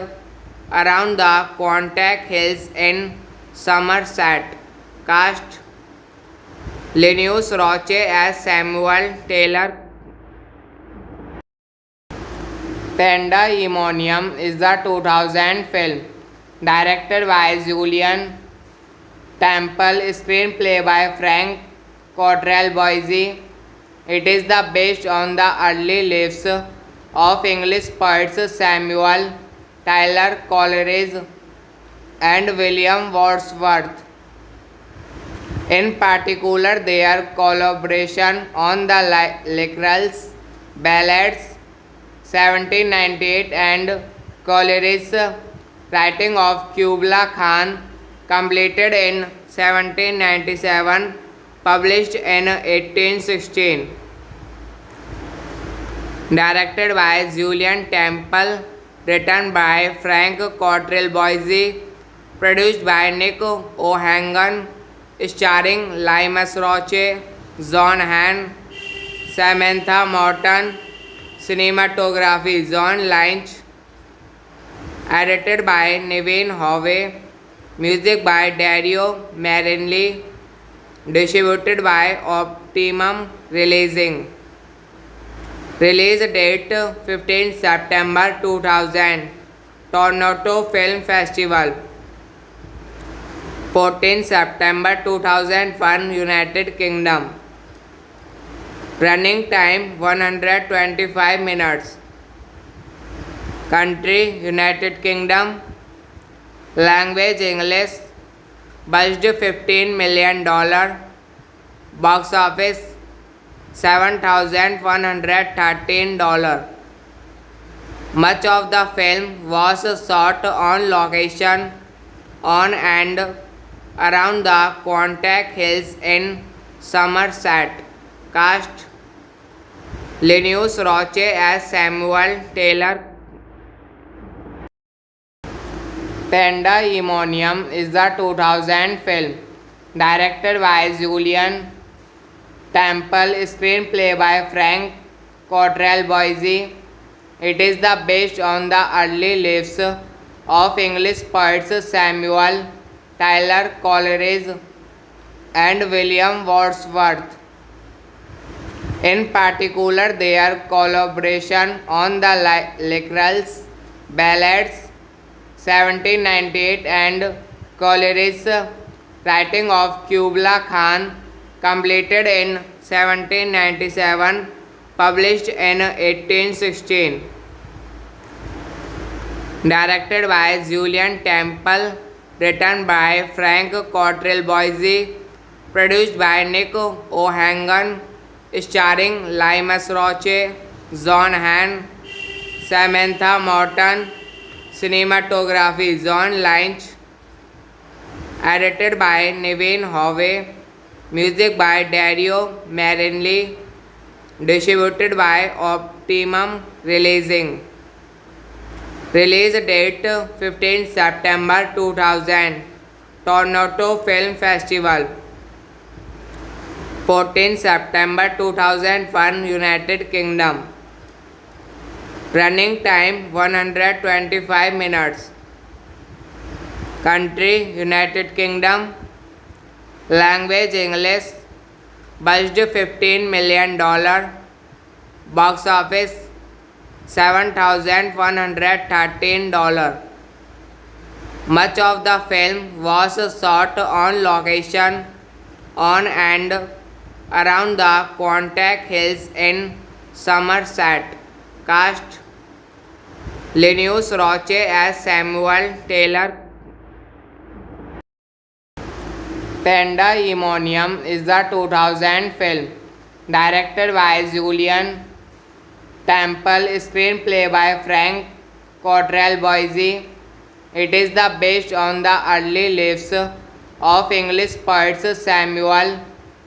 Speaker 1: around the Quantock Hills in Somerset. Cast: Linus Roche as Samuel Taylor. Pandemonium is the 2000 film directed by Julian Temple, screenplay by Frank Cottrell Boise. It is based on the early lives of English poets Samuel Taylor Coleridge and William Wordsworth. In particular, their collaboration on the Lyrics Ballads 1798 and Coleridge's writing of Kubla Khan, completed in 1797, published in 1816. Directed by Julian Temple, written by Frank Cottrell Boise, produced by Nick O'Hagan, starring Limas Roche, John Hamm, Samantha Morton. Cinematography John Lynch. Edited by Naveen Howe. Music by Dario Marinelli. Distributed by Optimum Releasing. Release date 15 September 2000. Toronto Film Festival. 14 September 2001 United Kingdom. Running time 125 minutes. Country United Kingdom. Language English. Budget $15 million. Box office $7,113. Much of the film was shot on location on and around the Quantock Hills in Somerset. Cast Linus Roche as Samuel Taylor. Pandemonium is the 2000 film directed by Julian Temple, screenplay by Frank Cottrell Boise. It is the based on the early lives of English poets Samuel Taylor Coleridge and William Wordsworth. In particular, their collaboration on the Lyrics Ballads 1798 and Coleridge's writing of Kubla Khan, completed in 1797, published in 1816. Directed by Julian Temple, written by Frank Cottrell Boise, produced by Nick O'Hagan, starring Linus Roche, John Hamm, Samantha Morton, cinematography John Lynch, edited by Naveen Howe, music by Dario Marinelli, distributed by Optimum Releasing. Release date 15 September 2000, Toronto Film Festival. 14 September 2001, United Kingdom. Running time 125 minutes. Country United Kingdom. Language English. Budget $15 million. Box office $7,113. Much of the film was shot on location on and around the Quantock Hills in Somerset. Cast Linus Roche as Samuel Taylor. Pandemonium is the 2000 film directed by Julian Temple, screenplay by Frank Cottrell Boise. It is the based on the early lives of English poets Samuel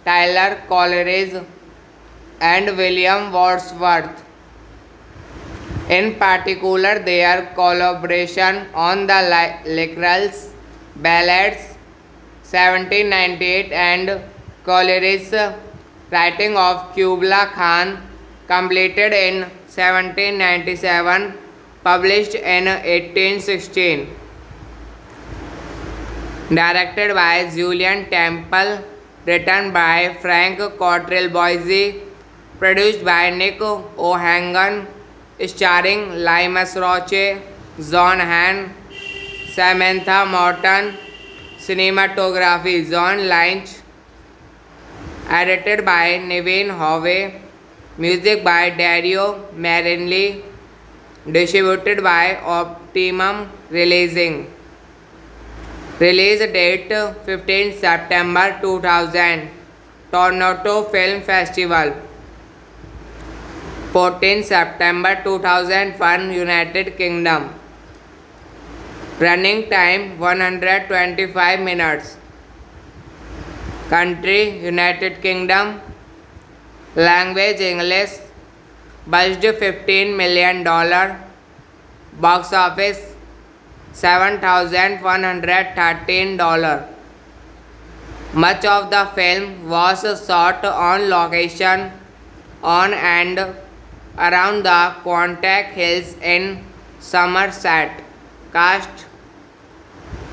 Speaker 1: Taylor Coleridge and William Wordsworth. In particular, their collaboration on the Lyrics Ballads 1798 and Coleridge's writing of Kubla Khan, completed in 1797, published in 1816. Directed by Julian Temple, written by Frank Cottrell Boise, produced by Nick O'Hagan, starring Linus Roche, John Hamm, Samantha Morton, cinematography John Lynch, edited by Naveen Howe, music by Dario Marinelli, distributed by Optimum Releasing. Release date 15 September 2000, Toronto Film Festival. 14 September 2001, United Kingdom. Running time 125 minutes. Country United Kingdom. Language English. Budget $15 million. Box office $7,113. Much of the film was shot on location on and around the Quantock Hills in Somerset. Cast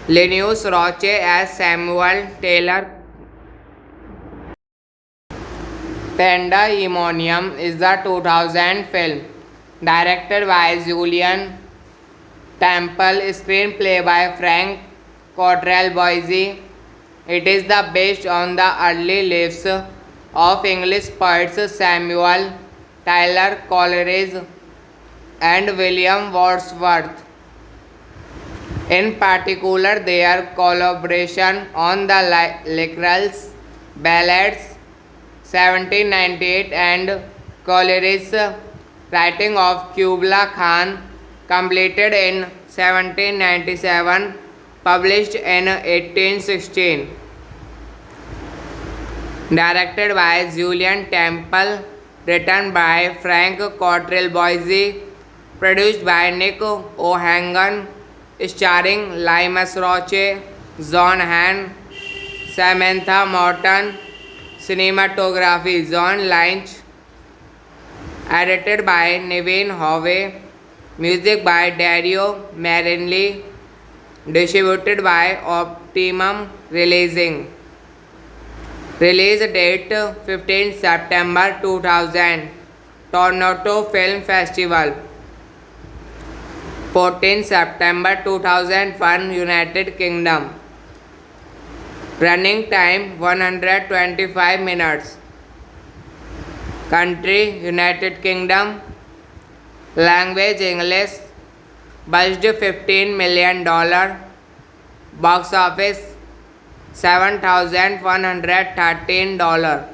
Speaker 1: Linus Roche as Samuel Taylor. Pandemonium is the 2000 film directed by Julian Temple, screenplay by Frank Cottrell Boise. It is the based on the early lives of English poets Samuel Taylor Coleridge and William Wordsworth. In particular, their collaboration on the Lyrics Ballads 1798 and Coleridge's writing of Kubla Khan, completed in 1797, published in 1816. Directed by Julien Temple, written by Frank Cottrell Boise, produced by Nick O'Hagan, starring Limas Roche, John Hamm, Samantha Morton. Cinematography John Lynch. Edited by Naveen Howe. Music by Dario Marinelli. Distributed by Optimum Releasing. Release date 15 September 2000. Toronto Film Festival. 14 September 2001, United Kingdom. Running time 125 minutes. Country United Kingdom. Language English. Budget $15 million. Box office $7,113.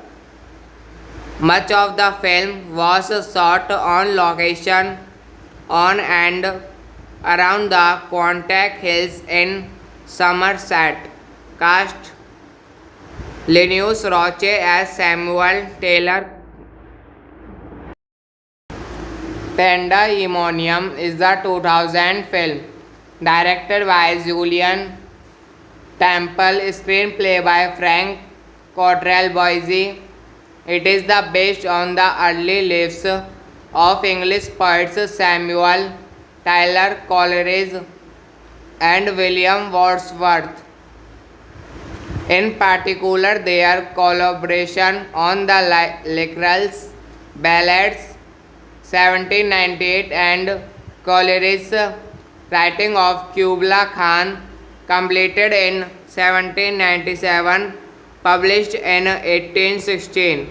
Speaker 1: Much of the film was shot on location on and around the Quantock Hills in Somerset. Cast: Linus Roche as Samuel Taylor. Pandemonium is the 2000 film, directed by Julien Temple, screenplay by Frank Cottrell Boise. It is based on the early lives of English poets Samuel Taylor Coleridge and William Wordsworth. In particular, their collaboration on the Lyrics Ballads 1798 and Coleridge's writing of Kubla Khan, completed in 1797, published in 1816.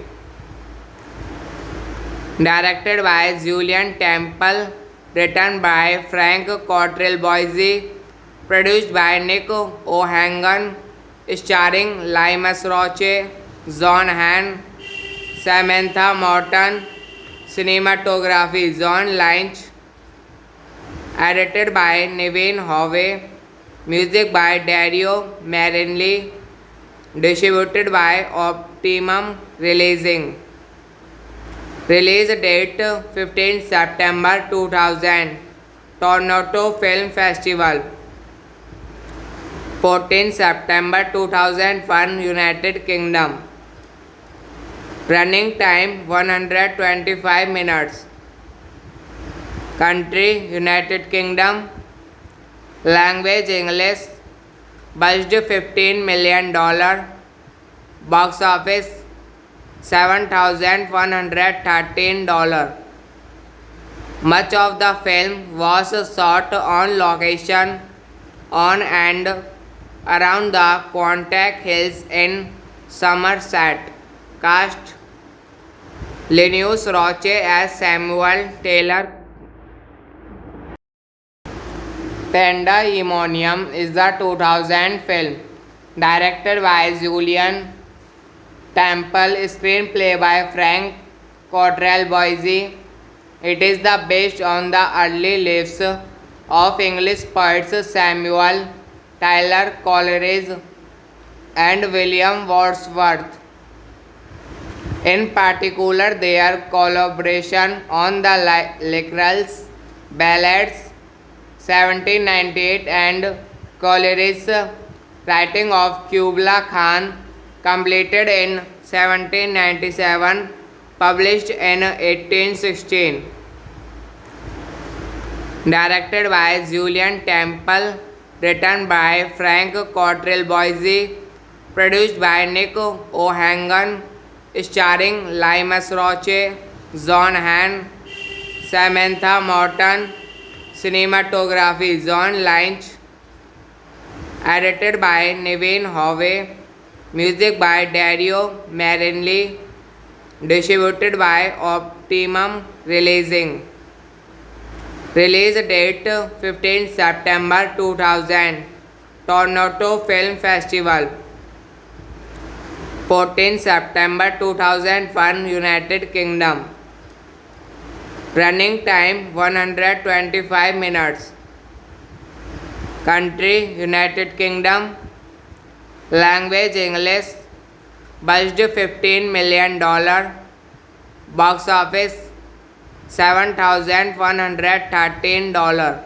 Speaker 1: Directed by Julien Temple, written by Frank Cottrell Boise, produced by Nick O'Hagan, starring Limas Roche, John Hamm, Samantha Morton. Cinematography John Lynch. Edited by Naveen Howe. Music by Dario Marinelli. Distributed by Optimum Releasing. Release date 15 September 2000. Toronto Film Festival. 14 September 2001, United Kingdom. Running time 125 minutes. Country United Kingdom. Language English. Budget $15 million. Box office $7,113. Much of the film was shot on location on and around the Quantock Hills in Somerset. Cast: Linus Roche as Samuel Taylor. Pandemonium is the 2000 film, directed by Julien Temple, screenplay by Frank Cottrell Boise. It is based on the early lives of English poets Samuel Taylor Coleridge and William Wordsworth. In particular, their collaboration on the Lyrics Ballads 1798 and Coleridge's writing of Kubla Khan, completed in 1797, published in 1816. Directed by Julien Temple, written by Frank Cottrell Boise, produced by Nick O'Hagan, starring Limas Roche, John Hamm, Samantha Morton. Cinematography John Lynch. Edited by Naveen Howe. Music by Dario Marinelli. Distributed by Optimum Releasing. Release date 15 September 2000. Toronto Film Festival. 14 September 2001, United Kingdom. Running time 125 minutes. Country United Kingdom. Language English. Budget $15 million. Box office $7,113.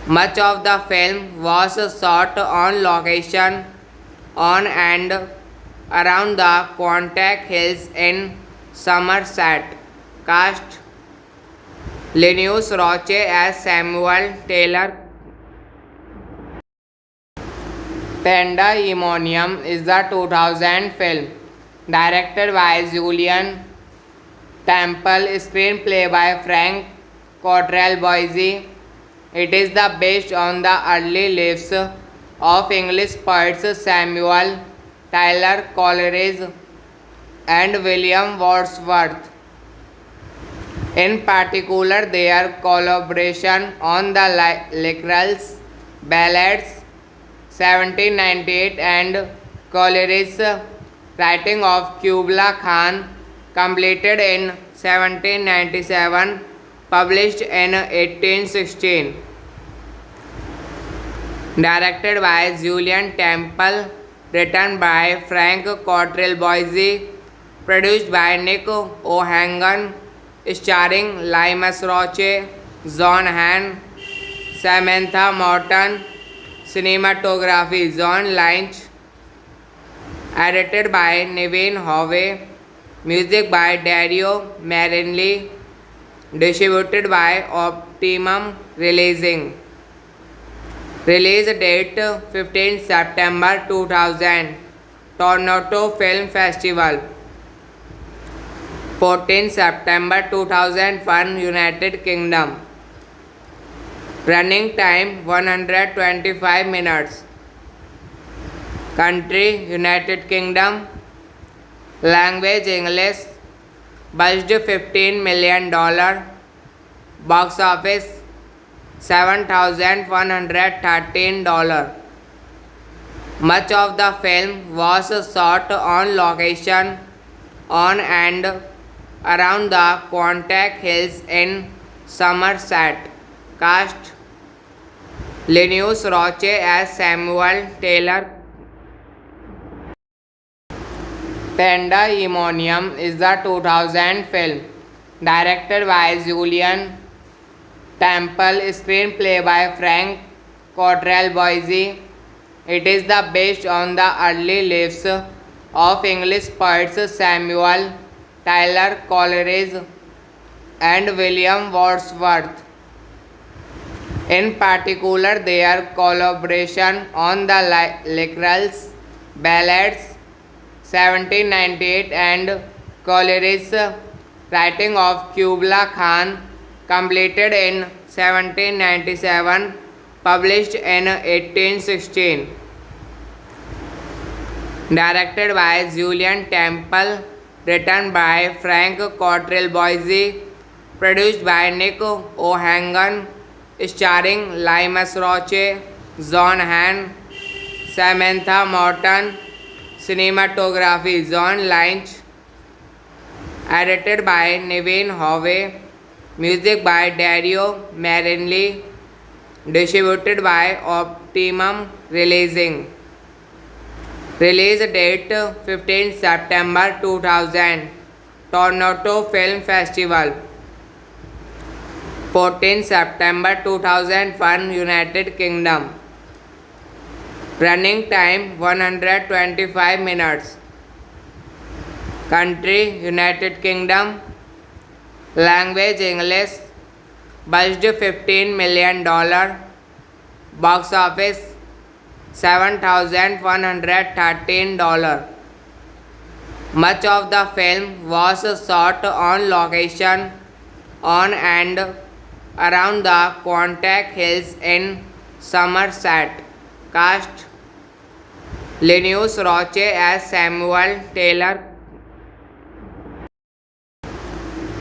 Speaker 1: Much of the film was shot on location on and around the Quantock Hills in Somerset. Cast: Linus Roche as Samuel Taylor. Pandemonium is the 2000 film directed by Julian Temple, screenplay by Frank Cottrell Boise. It is based on the early lives of English poets Samuel Taylor Coleridge and William Wordsworth. In particular, their collaboration on the Lycurgus Ballads 1798 and Coleridge's writing of Kubla Khan, completed in 1797, published in 1816. Directed by Julian Temple, written by Frank Cottrell Boise, produced by Nick O'Hagan, starring Linus Roche, John Hamm, Samantha Morton. Cinematography John Lynch. Edited by Naveen Howe. Music by Dario Marianelli. Distributed by Optimum Releasing. Release date 15 September 2000. Toronto Film Festival. 14 September 2001, United Kingdom. Running time 125 minutes. Country United Kingdom. Language English. Budget $15 million. Box office $7,113. Much of the film was shot on location on and around the Quantock Hills in Somerset. Cast: Linus Roche as Samuel Taylor. Pandemonium is the 2000 film directed by Julian Temple, screenplay by Frank Cottrell Boise. It is based on the early lives of English poets Samuel Taylor Coleridge and William Wordsworth. In particular, their collaboration on the Lycurgus Ballads 1798 and Coleridge's writing of Kubla Khan, completed in 1797, published in 1816. Directed by Julian Temple, written by Frank Cottrell Boise, produced by Nick O'Hagan, starring Linus Roche, John Hamm, Samantha Morton. Cinematography John Lynch. Edited by Naveen Howe. Music by Dario Marianelli. Distributed by Optimum Releasing. Release date 15 September 2000. Toronto Film Festival. 14 September 2001, United Kingdom. Running time 125 minutes. Country United Kingdom. Language English. Budget $15 million. Box office $7,113. Much of the film was shot on location on and around the Quantock Hills in Somerset. Cast: Linus Roche as Samuel Taylor.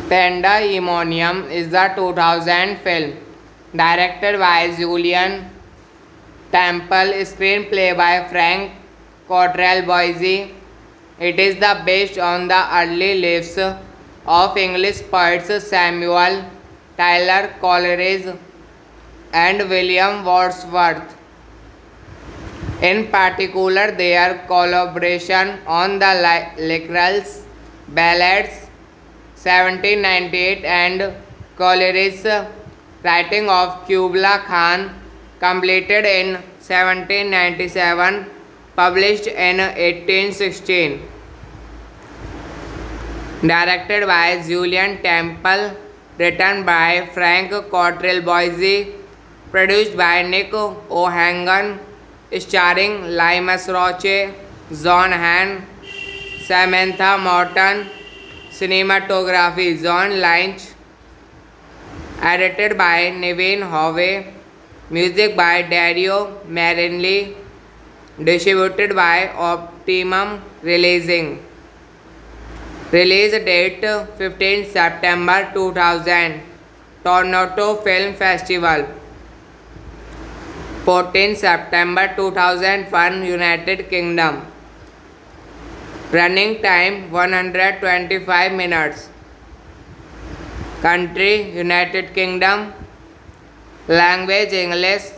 Speaker 1: Pandemonium is the 2000 film directed by Julian Temple, screenplay by Frank Cottrell Boise. It is based on the early lives of English poets Samuel Taylor Coleridge and William Wordsworth. In particular, their collaboration on the Lyrics Ballads 1798 and Coleridge's writing of Kubla Khan, completed in 1797, published in 1816. Directed by Julien Temple, written by Frank Cottrell Boise, produced by Nick O'Hagan, starring Limas Roche, John Hamm, Samantha Morton. Cinematography John Lynch. Edited by Naveen Howe. Music by Dario Marianelli. Distributed by Optimum Releasing. Release date 15 September 2000. Toronto Film Festival. 14 September 2001, United Kingdom. Running time 125 minutes. Country United Kingdom. Language English.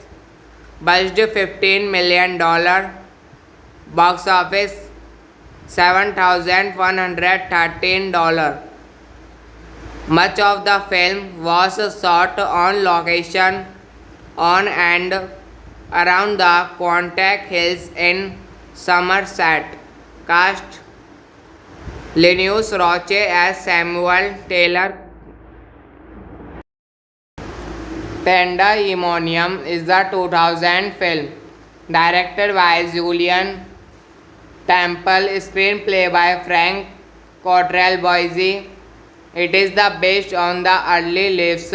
Speaker 1: Budget $15 million. Box office $7,113. Much of the film was shot on location on and around the Quantock Hills in Somerset. Cast: Linus Roche as Samuel Taylor. Pandemonium is the 2000 film, directed by Julien Temple, screenplay by Frank Cottrell Boise. It is based on the early lives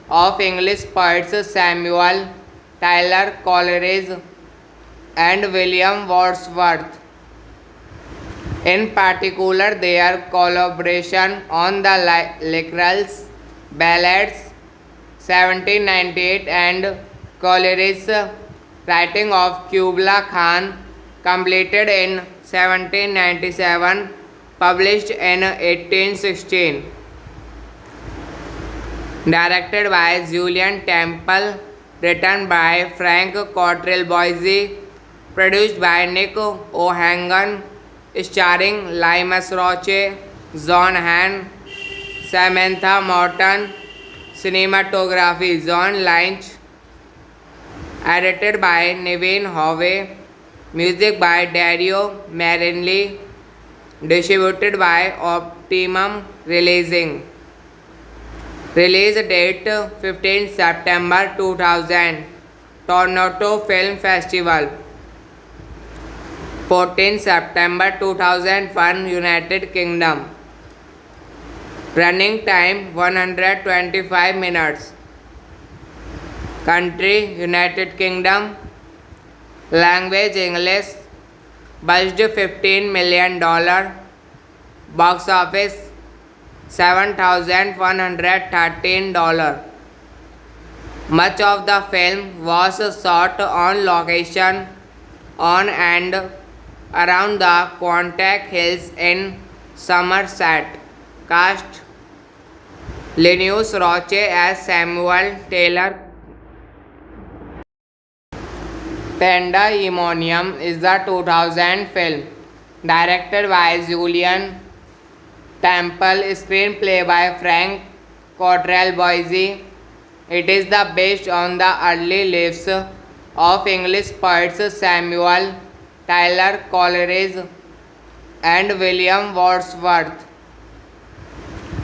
Speaker 1: of English poets Samuel Taylor Coleridge and William Wordsworth. In particular, their collaboration on the Lyrics Ballads 1798 and Coleridge's writing of Kubla Khan, completed in 1797, published in 1816. Directed by Julien Temple, written by Frank Cottrell Boise, produced by Nick O'Hagan, starring Limas Roche, John Hamm, Samantha Morton. Cinematography John Lynch. Edited by Naveen Howe. Music by Dario Marianelli. Distributed by Optimum Releasing. Release date 15 September 2000. Toronto Film Festival. 14 September 2001, United Kingdom. Running time 125 minutes. Country United Kingdom. Language English. Budget $15 million. Box office $7,113. Much of the film was shot on location on and around the Quantock Hills in Somerset. Cast: Linus Roche as Samuel Taylor. Pandemonium is the 2000 film, directed by Julien Temple, screenplay by Frank Cottrell Boise. It is based on the early lives of English poets Samuel Taylor Coleridge and William Wordsworth.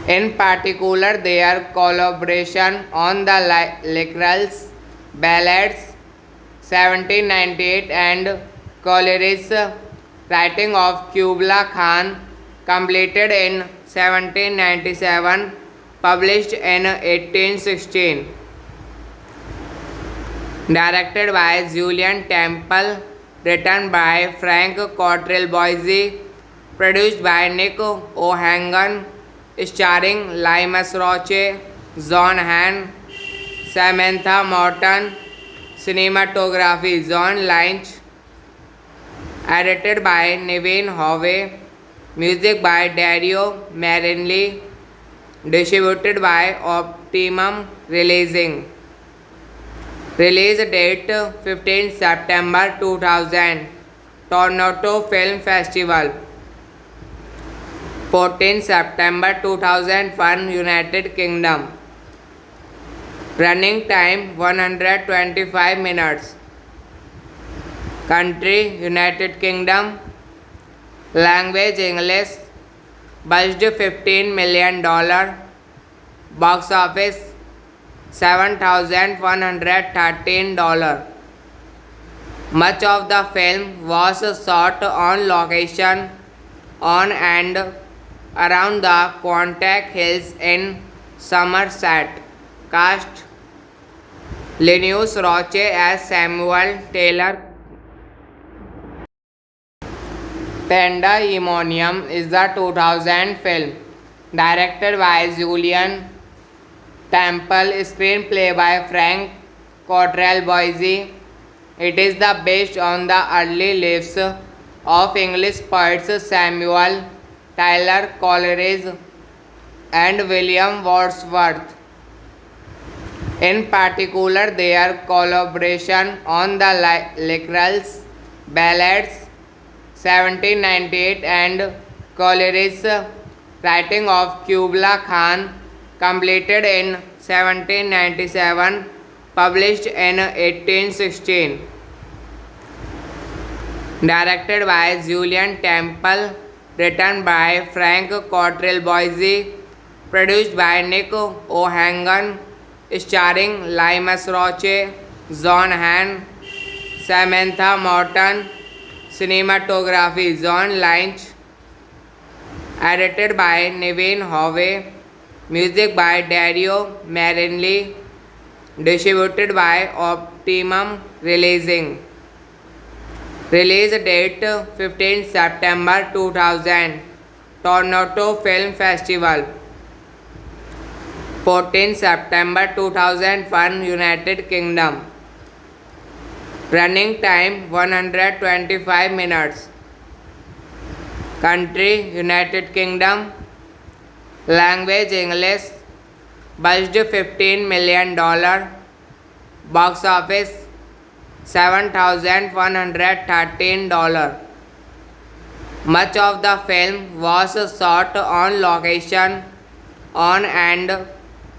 Speaker 1: In particular, their collaboration on the Lyrics Ballads 1798 and Coleridge's writing of Kubla Khan, completed in 1797, published in 1816. Directed by Julien Temple, written by Frank Cottrell Boise, produced by Nick O'Hagan, starring Limas Roche, John Hamm, Samantha Morton. Cinematography John Lynch. Edited by Naveen Howe. Music by Dario Marianelli. Distributed by Optimum Releasing. Release date 15 September 2000. Toronto Film Festival. 14 September 2001 United Kingdom. Running time 125 minutes. Country United Kingdom. Language English. Budget $15 million. Box office $7,113. Much of the film was shot on location on and around the Quantock Hills in Somerset. Cast: Linus Roche as Samuel Taylor. Pandemonium is the 2000 film directed by Julian Temple, screenplay by Frank Cottrell Boise. It is based on the early lives of English poets Samuel Taylor Coleridge and William Wordsworth. In particular, their collaboration on the Lyrics Ballads 1798 and Coleridge's writing of Kubla Khan, completed in 1797, published in 1816. Directed by Julian Temple, written by Frank Cottrell Boise, produced by Nick O'Hagan, starring Linus Roche, John Hamm, Samantha Morton. Cinematography John Lynch. Edited by Naveen Howe. Music by Dario Marinelli. Distributed by Optimum Releasing. Release date 15 September 2000. Toronto Film Festival. 14 September 2001 United Kingdom. Running time 125 minutes. Country United Kingdom. Language English. Budget $15 million. Box office $7,113. Much of the film was shot on location on and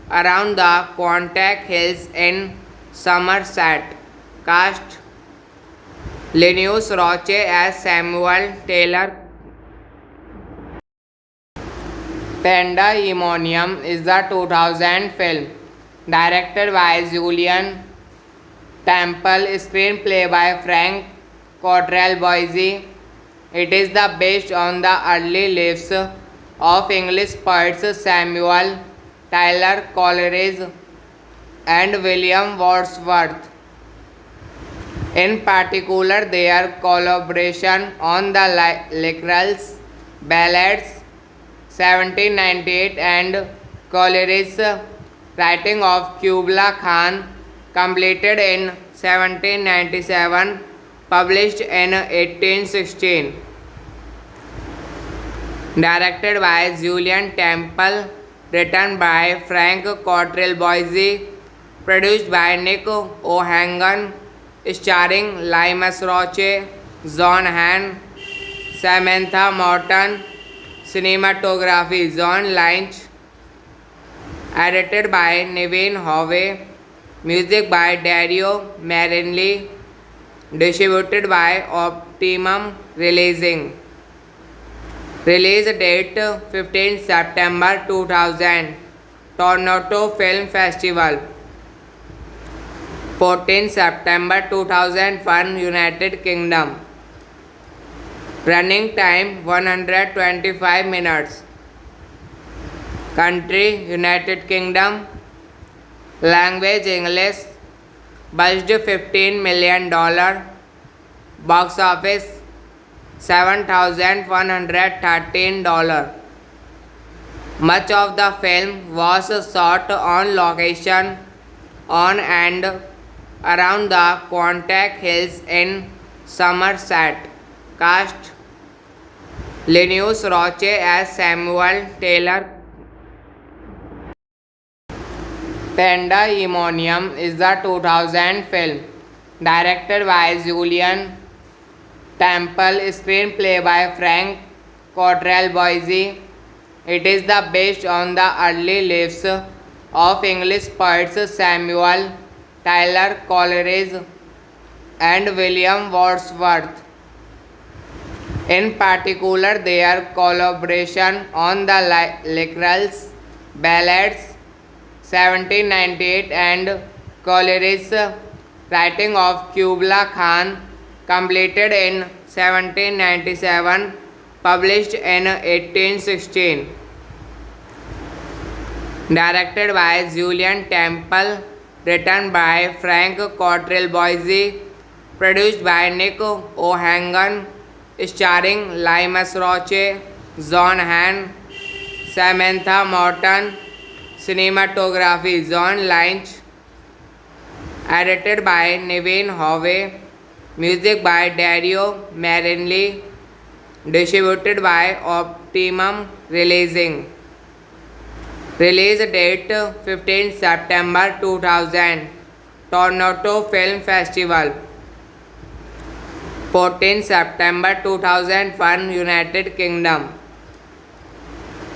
Speaker 1: around the Quantock Hills in Somerset. Cast: Linus Roche as Samuel Taylor. Pandemonium is the 2000 film directed by Julian Temple, screenplay by Frank Cottrell Boise. It is based on the early lives of English poets Samuel Taylor Coleridge and William Wordsworth. In particular, their collaboration on the Lyrics Ballads 1798 and Coleridge's writing of Kubla Khan, completed in 1797, published in 1816. Directed by Julian Temple, written by Frank Cottrell Boise, produced by Nick O'Hagan, starring Linus Roche, John Hamm, Samantha Morton. Cinematography John Lynch. Edited by Naveen Howe. Music by Dario Marinelli. Distributed by Optimum Releasing. Release date 15 September 2000. Toronto Film Festival. 14 September 2001 United Kingdom. Running time 125 minutes. Country United Kingdom. Language English. Budget $15 million. Box office $7,113. Much of the film was shot on location on and around the Quantock Hills in Somerset. Cast: Linus Roche as Samuel Taylor. Pandemonium is the 2000 film directed by Julian Temple, screenplay by Frank Cottrell-Boise. It is the based on the early lives of English poets Samuel Taylor Coleridge and William Wordsworth. In particular, their collaboration on the Lycurgus Ballads 1798 and Coleridge's writing of Kubla Khan, completed in 1797, published in 1816. Directed by Julian Temple, written by Frank Cottrell-Boise, produced by Nick O'Hagan, starring Limas Roche, John Hamm, Samantha Morton. Cinematography John Lynch. Edited by Naveen Howe. Music by Dario Marianelli. Distributed by Optimum Releasing. Release date 15 September 2000. Toronto Film Festival. 14 September 2001, United Kingdom.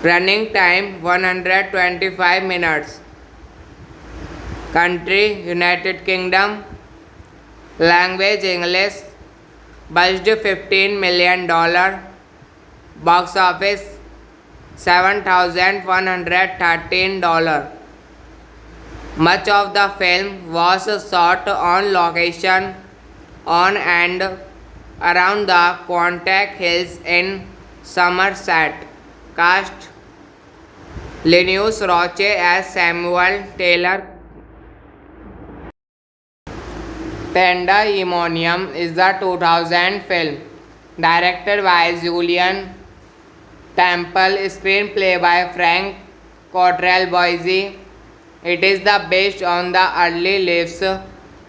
Speaker 1: Running time 125 minutes. Country United Kingdom. Language English. Budget $15 million. Box office $7,113. Much of the film was shot on location on and around the Quantock Hills in Somerset. Cast: Linus Roche as Samuel Taylor. Pandemonium is the 2000 film directed by Julian Temple, screenplay by Frank Cottrell-Boise. It is the based on the early lives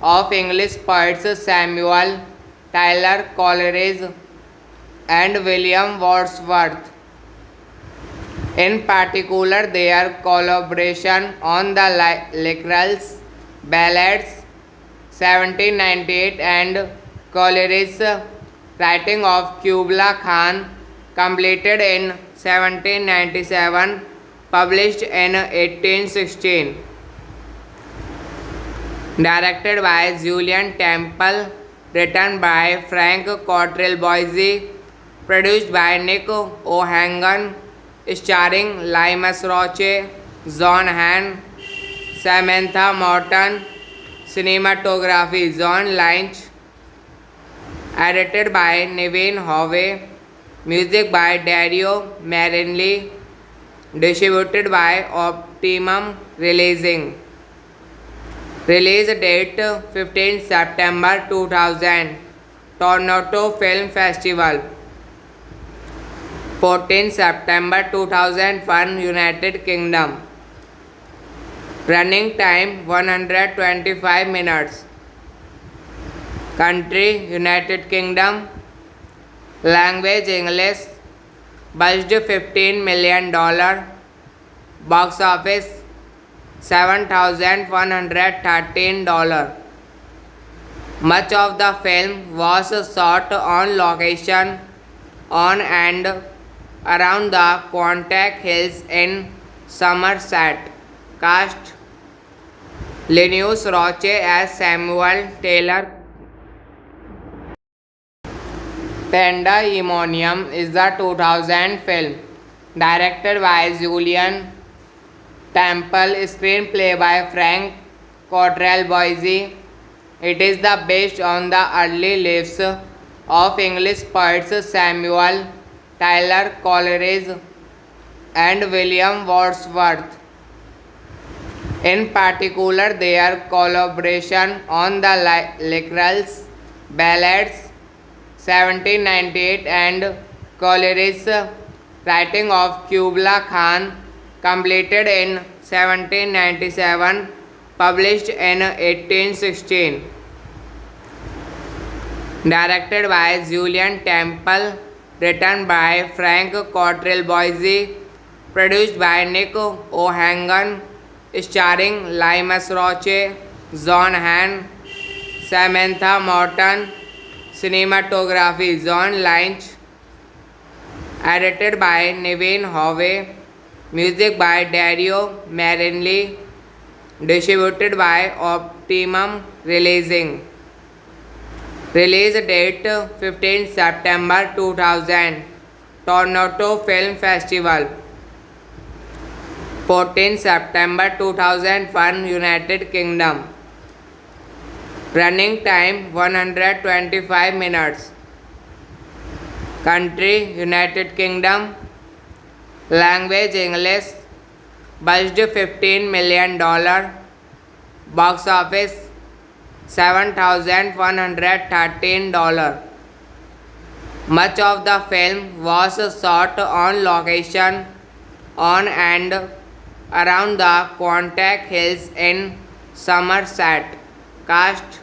Speaker 1: of English poets Samuel Taylor Coleridge and William Wordsworth. In particular, their collaboration on the Lycurgus Ballads 1798 and Coleridge's writing of Kubla Khan, completed in 1797, published in 1816. Directed by Julian Temple, written by Frank Cottrell-Boise, produced by Nick O'Hagan, starring Limas Roche, John Hamm, Samantha Morton. Cinematography John Lynch. Edited by Naveen Howe. Music by Dario Marianelli. Distributed by Optimum Releasing. Release date 15 September 2000. Toronto Film Festival. 14 September 2001, United Kingdom. Running time 125 minutes. Country United Kingdom. Language English. Budget $15 million. Box office $7,113. Much of the film was shot on location on and around the Quantock Hills in Somerset. Cast: Linus Roche as Samuel Taylor. Pandemonium is the 2000 film directed by Julian Temple, screenplay by Frank Cottrell-Boise. It is the based on the early lives of English poets Samuel Taylor Coleridge and William Wordsworth. In particular, their collaboration on the Lycurgus Ballads 1798 and Coleridge's writing of Kubla Khan, completed in 1797, published in 1816. Directed by Julian Temple, written by Frank Cottrell-Boise, produced by Nick O'Hagan, starring Limas Roche, John Hamm, Samantha Morton. Cinematography John Lynch. Edited by Naveen Howe. Music by Dario Marinelli. Distributed by Optimum Releasing. Release date 15 September 2000. Toronto Film Festival. 14 September 2001 United Kingdom. Running time 125 minutes. Country United Kingdom. Language English. Budget $15 million. Box office $7,113. Much of the film was shot on location on and around the Quantock Hills in Somerset. Cast: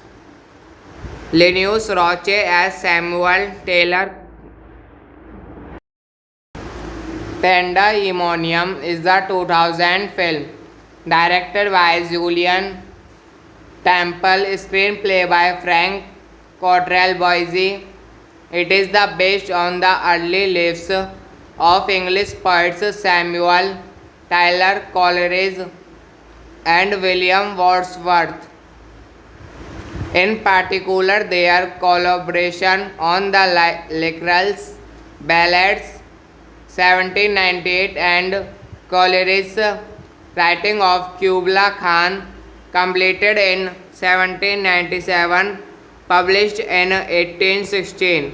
Speaker 1: Linus Roche as Samuel Taylor. Pandemonium is the 2000 film directed by Julian Temple, screenplay by Frank Cottrell Boise. It is based on the early lives of English poets Samuel Taylor Coleridge and William Wordsworth. In particular, their collaboration on the Lyrics Ballads 1798 and Coleridge's writing of Kubla Khan, completed in 1797, published in 1816.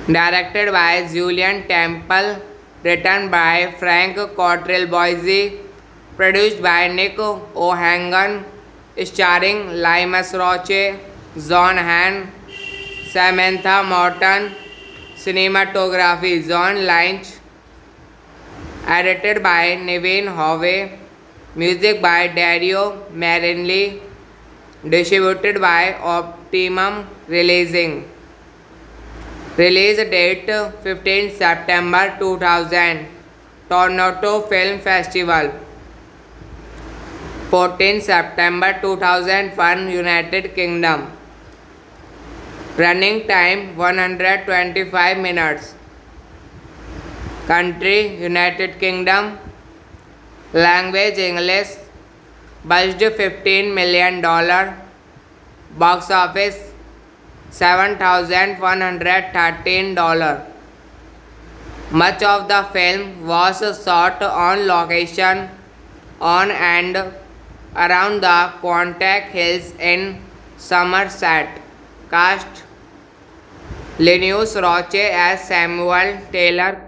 Speaker 1: Directed by Julian Temple, written by Frank Cottrell Boise, produced by Nick O'Hagan, starring Limas Roche, John Hamm, Samantha Morton. Cinematography John Lynch. Edited by Naveen Howe. Music by Dario Marinelli. Distributed by Optimum Releasing. Release date 15 September 2000. Toronto Film Festival. 14 September 2001 United Kingdom. Running time 125 minutes. Country United Kingdom. Language English. Budget $15 million. Box office $7,113. Much of the film was shot on location on and around the Quantock Hills in Somerset. Cast: Linus Roche as Samuel Taylor.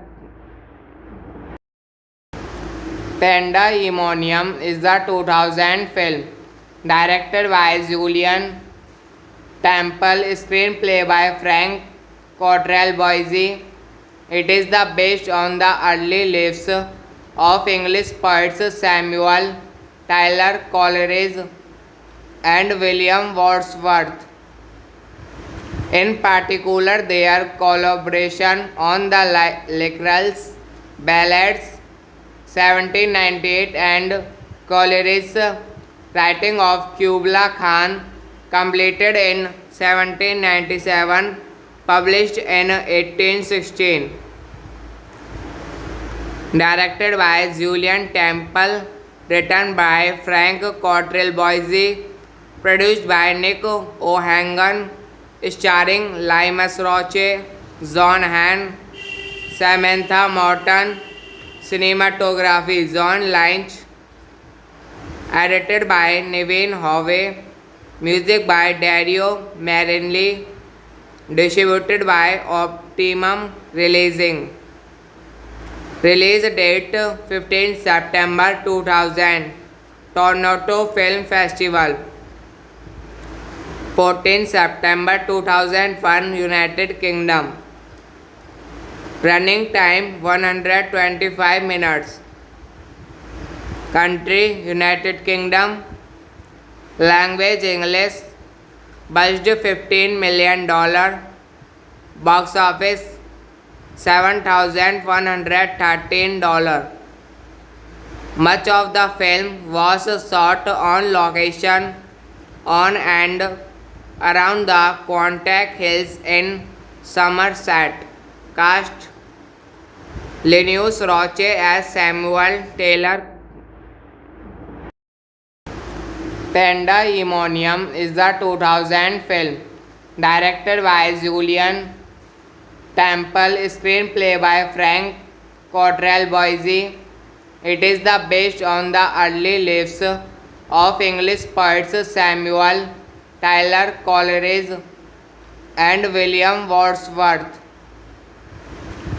Speaker 1: Pandemonium is the 2000 film directed by Julian Temple, screenplay by Frank Cottrell Boise. It is based on the early lives of English poets Samuel Taylor Coleridge and William Wordsworth. In particular, their collaboration on the Lyrics Ballads 1798 and Coleridge's writing of Kubla Khan, completed in 1797, published in 1816. Directed by Julian Temple, written by Frank Cottrell Boise, produced by Nick O'Hagan, starring Limas Roche, John Hamm, Samantha Morton. Cinematography John Lynch. Edited by Naveen Howe. Music by Dario Marinelli. Distributed by Optimum Releasing. Release date 15 September 2000. Toronto Film Festival. 14 September 2001 United Kingdom. Running time 125 minutes. Country United Kingdom. Language English. Budget $15 million. Box office $7,113. Much of the film was shot on location on and around the Quantock Hills in Somerset. Cast Linus Roche as Samuel Taylor. Pandemonium is the 2000 film directed by Julian Temple, screenplay by Frank Cottrell-Boise. It is based on the early lives of English poets Samuel Taylor Coleridge and William Wordsworth.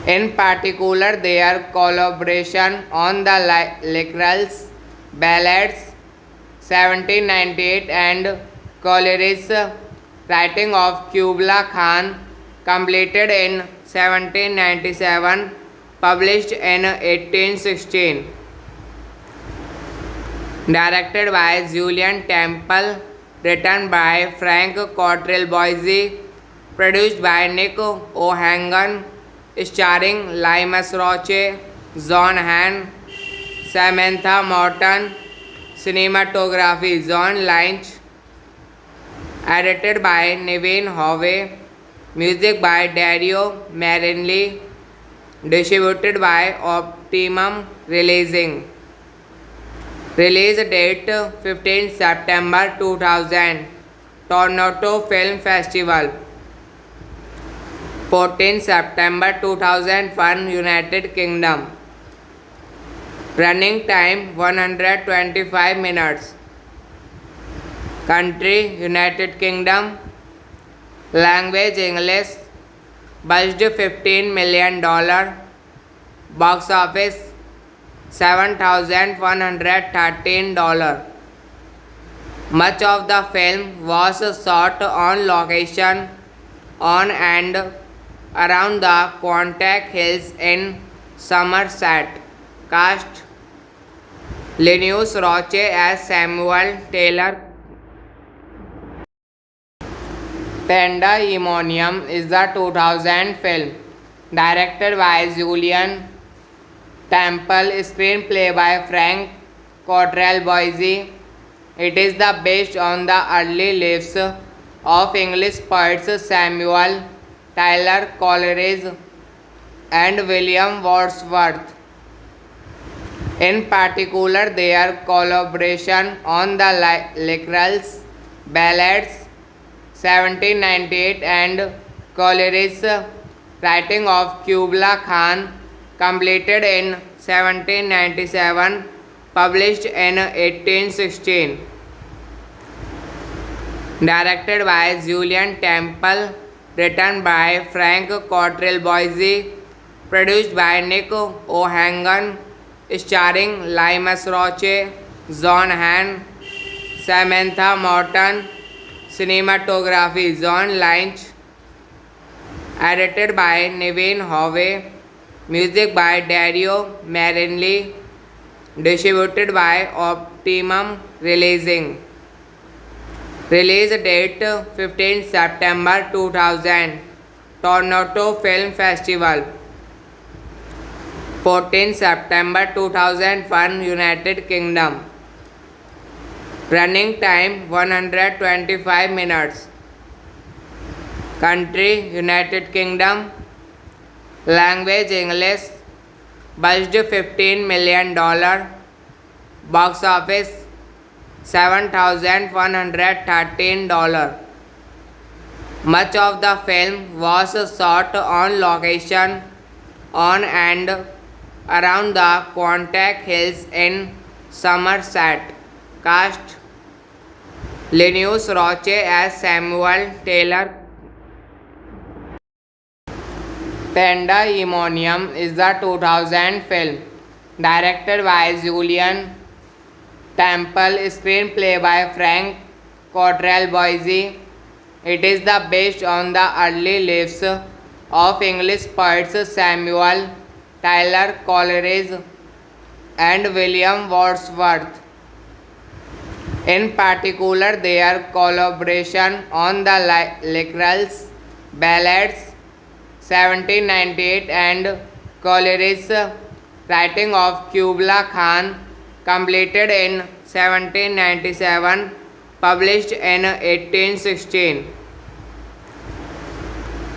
Speaker 1: In particular, their collaboration on the Lyrics Ballads 1798 and Coleridge's writing of Kubla Khan, completed in 1797, published in 1816. Directed by Julian Temple, written by Frank Cottrell-Boise, produced by Nick O'Hagan, starring Linus Roche, John Hamm, Samantha Morton. Cinematography John Lynch. Edited by Naveen Howe. Music by Dario Marinelli. Distributed by Optimum Releasing. Release date 15 September 2000. Toronto Film Festival. 14 September 2001, United Kingdom. Running time 125 minutes. Country United Kingdom. Language English. Budget $15 million. Box office $7,113. Much of the film was shot on location on and around the Quantock Hills in Somerset. Cast Linus Roche as Samuel Taylor. Pandemonium is the 2000 film directed by Julian Temple, screenplay by Frank Cottrell-Boise. It is based on the early lives of English poets Samuel Taylor Coleridge and William Wordsworth. In particular, their collaboration on the Lyrics Ballads 1798 and Coleridge's writing of Kubla Khan, completed in 1797, published in 1816. Directed by Julian Temple, written by Frank Cottrell-Boise, produced by Nick O'Hagan, starring Linus Roche, John Hamm, Samantha Morton. Cinematography John Lynch. Edited by Naveen Howe. Music by Dario Marinelli. Distributed by Optimum Releasing. Release date 15 September 2000. Toronto Film Festival. 14 September 2001, United Kingdom. Running time 125 minutes. Country United Kingdom. Language English. Budget $15 million. Box office $7,113. Much of the film was shot on location on and around the Quantock Hills in Somerset. Cast Linus Roche as Samuel Taylor. Pandemonium is the 2000 film directed by Julian Temple, screenplay by Frank Cottrell-Boise. It is based on the early lives of English poets Samuel Taylor Coleridge and William Wordsworth. In particular, their collaboration on the Lyrics Ballads 1798 and Coleridge's writing of Kubla Khan, completed in 1797, published in 1816.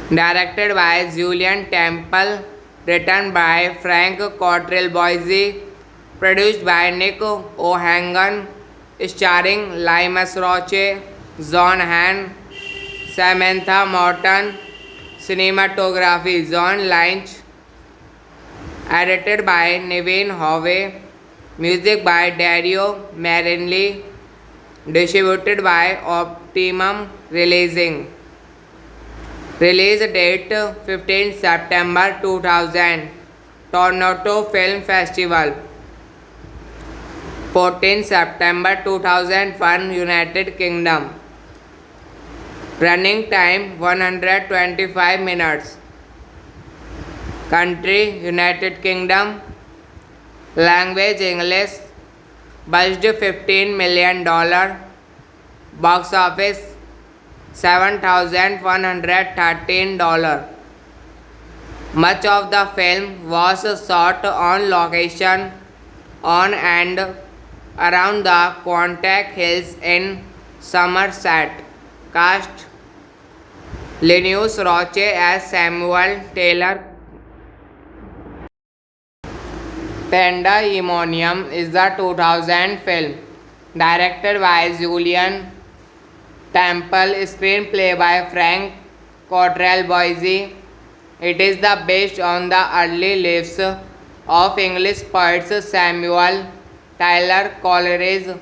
Speaker 1: Directed by Julien Temple, written by Frank Cottrell Boise, produced by Nick O'Hagan, starring Limas Roche, John Hamm, Samantha Morton. Cinematography John Lynch. Edited by Naveen Howe. Music by Dario Marianelli. Distributed by Optimum Releasing. Release date 15 September 2000. Toronto Film Festival. 14 September 2001, United Kingdom. Running time 125 minutes. Country United Kingdom. Language English. Budget $15 million. Box office $7,113. Much of the film was shot on location on and around the Quantock Hills in Somerset. Cast: Linus Roche as Samuel Taylor. Pandemonium is the 2000 film, directed by Julien Temple, screenplay by Frank Cottrell Boise. It is based on the early lives of English poets Samuel Taylor Coleridge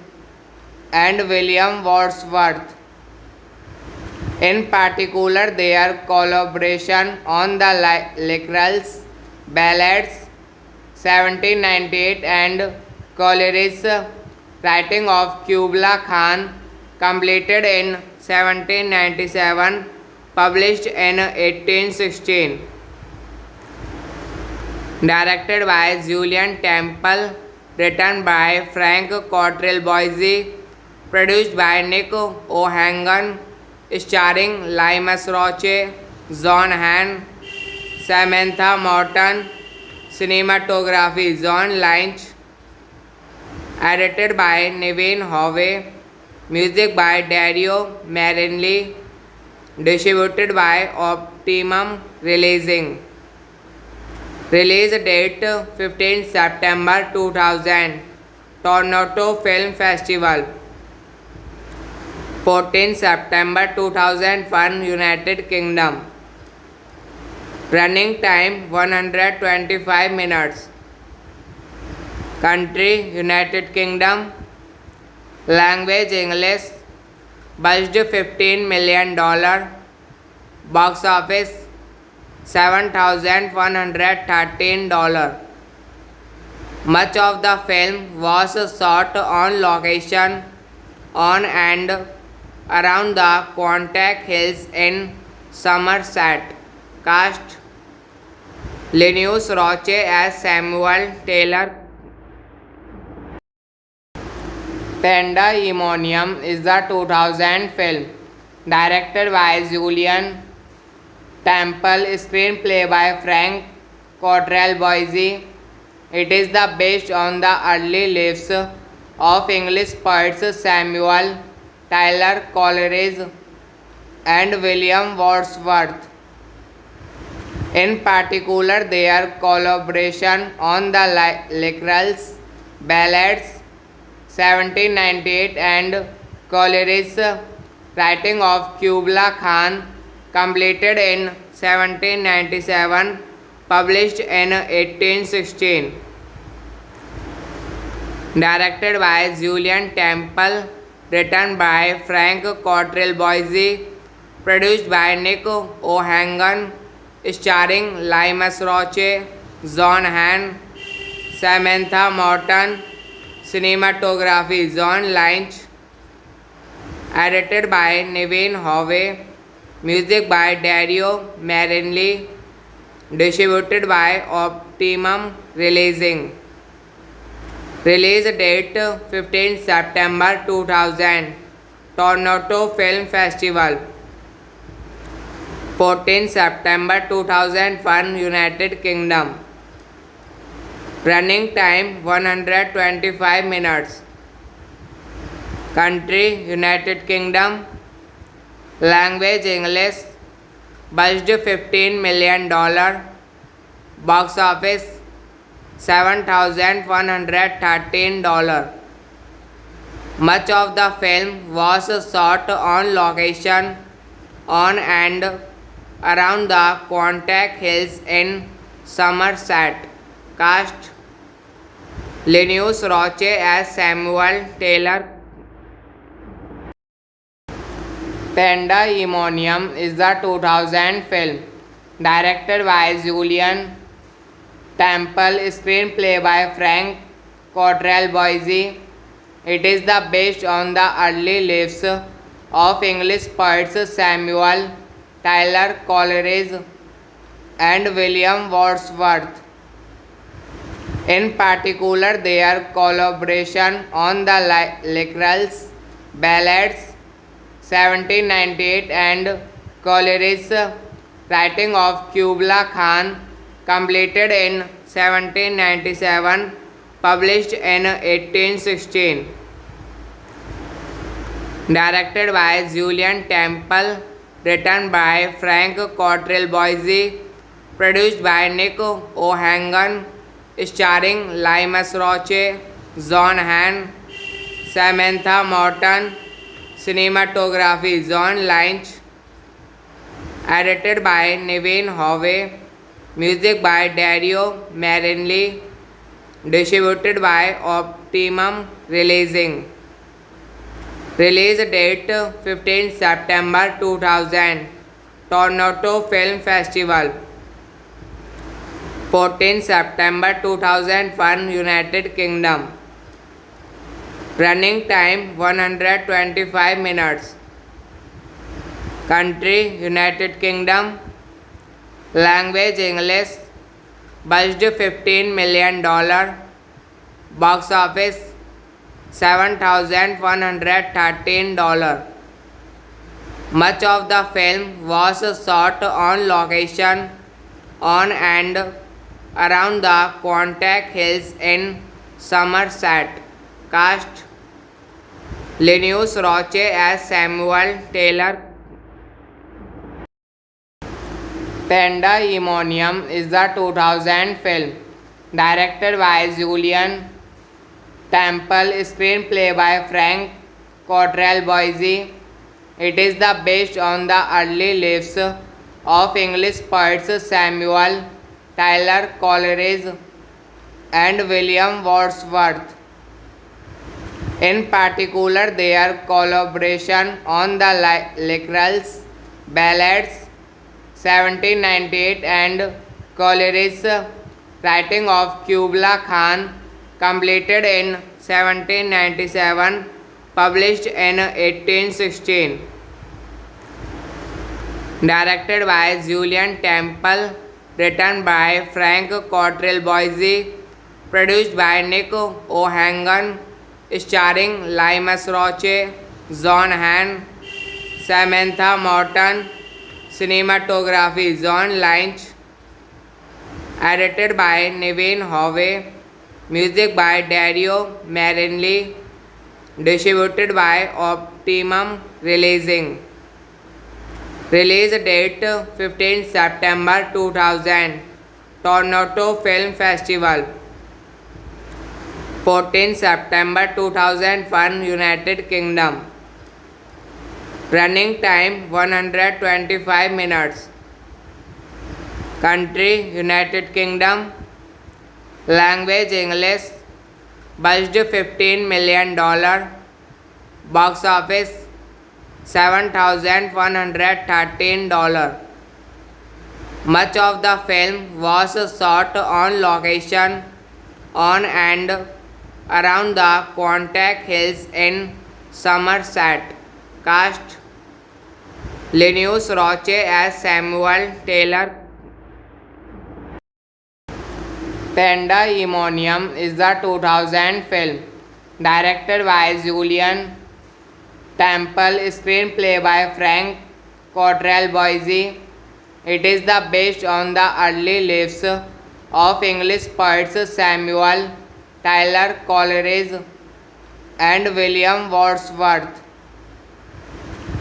Speaker 1: and William Wordsworth. In particular, their collaboration on the Lyrics Ballads 1798 and Coleridge's writing of Kubla Khan, completed in 1797, published in 1816. Directed by Julien Temple, written by Frank Cottrell Boise, produced by Nick O'Hagan, starring Limas Roche, John Hamm, Samantha Morton. Cinematography John Lynch. Edited by Naveen Howe. Music by Dario Marianelli. Distributed by Optimum Releasing. Release date 15 September 2000. Toronto Film Festival. 14 September 2001, United Kingdom. Running time 125 minutes. Country United Kingdom. Language English. Budget $15 million. Box office $7,113. Much of the film was shot on location on and around the Quantock Hills in Somerset. Cast: Linus Roche as Samuel Taylor. Pandemonium is the 2000 film, directed by Julien Temple, screenplay by Frank Cottrell Boise. It is based on the early lives of English poets Samuel Taylor Coleridge and William Wordsworth. In particular, their collaboration on the Lyrics Ballads 1798 and Coleridge's writing of Kubla Khan, completed in 1797, published in 1816. Directed by Julien Temple, written by Frank Cottrell Boise, produced by Nick O'Hagan, starring Limas Roche, John Hamm, Samantha Morton. Cinematography John Lynch. Edited by Naveen Howe. Music by Dario Marianelli. Distributed by Optimum Releasing. Release date 15 September 2000. Toronto Film Festival. 14 September 2001, United Kingdom. Running time 125 minutes. Country United Kingdom. Language English. Budget $15 million. Box office $7,113. Much of the film was shot on location on and around the Quantock Hills in Somerset. Cast: Linus Roche as Samuel Taylor. Pandemonium is the 2000 film directed by Julian Temple, screenplay by Frank Cottrell-Boise. It is based on the early lives of English poets Samuel Taylor Coleridge and William Wordsworth. In particular, their collaboration on the Lyrics Ballads 1798 and Coleridge's writing of Kubla Khan, completed in 1797, published in 1816. Directed by Julian Temple, written by Frank Cottrell-Boise, produced by Nick O'Hagan, starring Linus Roche, John Hamm, Samantha Morton. Cinematography John Lynch. Edited by Naveen Howe. Music by Dario Marianelli. Distributed by Optimum Releasing. Release date 15 September 2000. Toronto Film Festival. 14 September 2001, United Kingdom. Running time 125 minutes. Country United Kingdom. Language English. Budget $15 million. Box office $7,113. Much of the film was shot on location on and around the Quantock Hills in Somerset. Cast: Linus Roche as Samuel Taylor. Pandemonium is the 2000 film directed by Julian Temple, screenplay by Frank Cottrell-Boise. It is based on the early lives of English poets Samuel Taylor Coleridge and William Wordsworth. In particular, their collaboration on the Lyrics Ballads 1798 and Coleridge's writing of Kubla Khan, completed in 1797, published in 1816. Directed by Julian Temple, written by Frank Cottrell-Boise, produced by Nick O'Hagan, starring Linus Roche, John Hamm, Samantha Morton. Cinematography John Lynch. Edited by Naveen Howe. Music by Dario Marianelli. Distributed by Optimum Releasing. Release date 15 September 2000. Toronto Film Festival. 14 September 2001, United Kingdom. Running time 125 minutes. Country United Kingdom. Language English. Budget $15 million. Box office $7,113. Much of the film was shot on location on and around the Quantock Hills in Somerset. Cast: Linus Roche as Samuel Taylor. Pandemonium is the 2000 film directed by Julian Temple, screenplay by Frank Cottrell-Boise. It is based on the early lives of English poets Samuel Taylor Coleridge and William Wordsworth.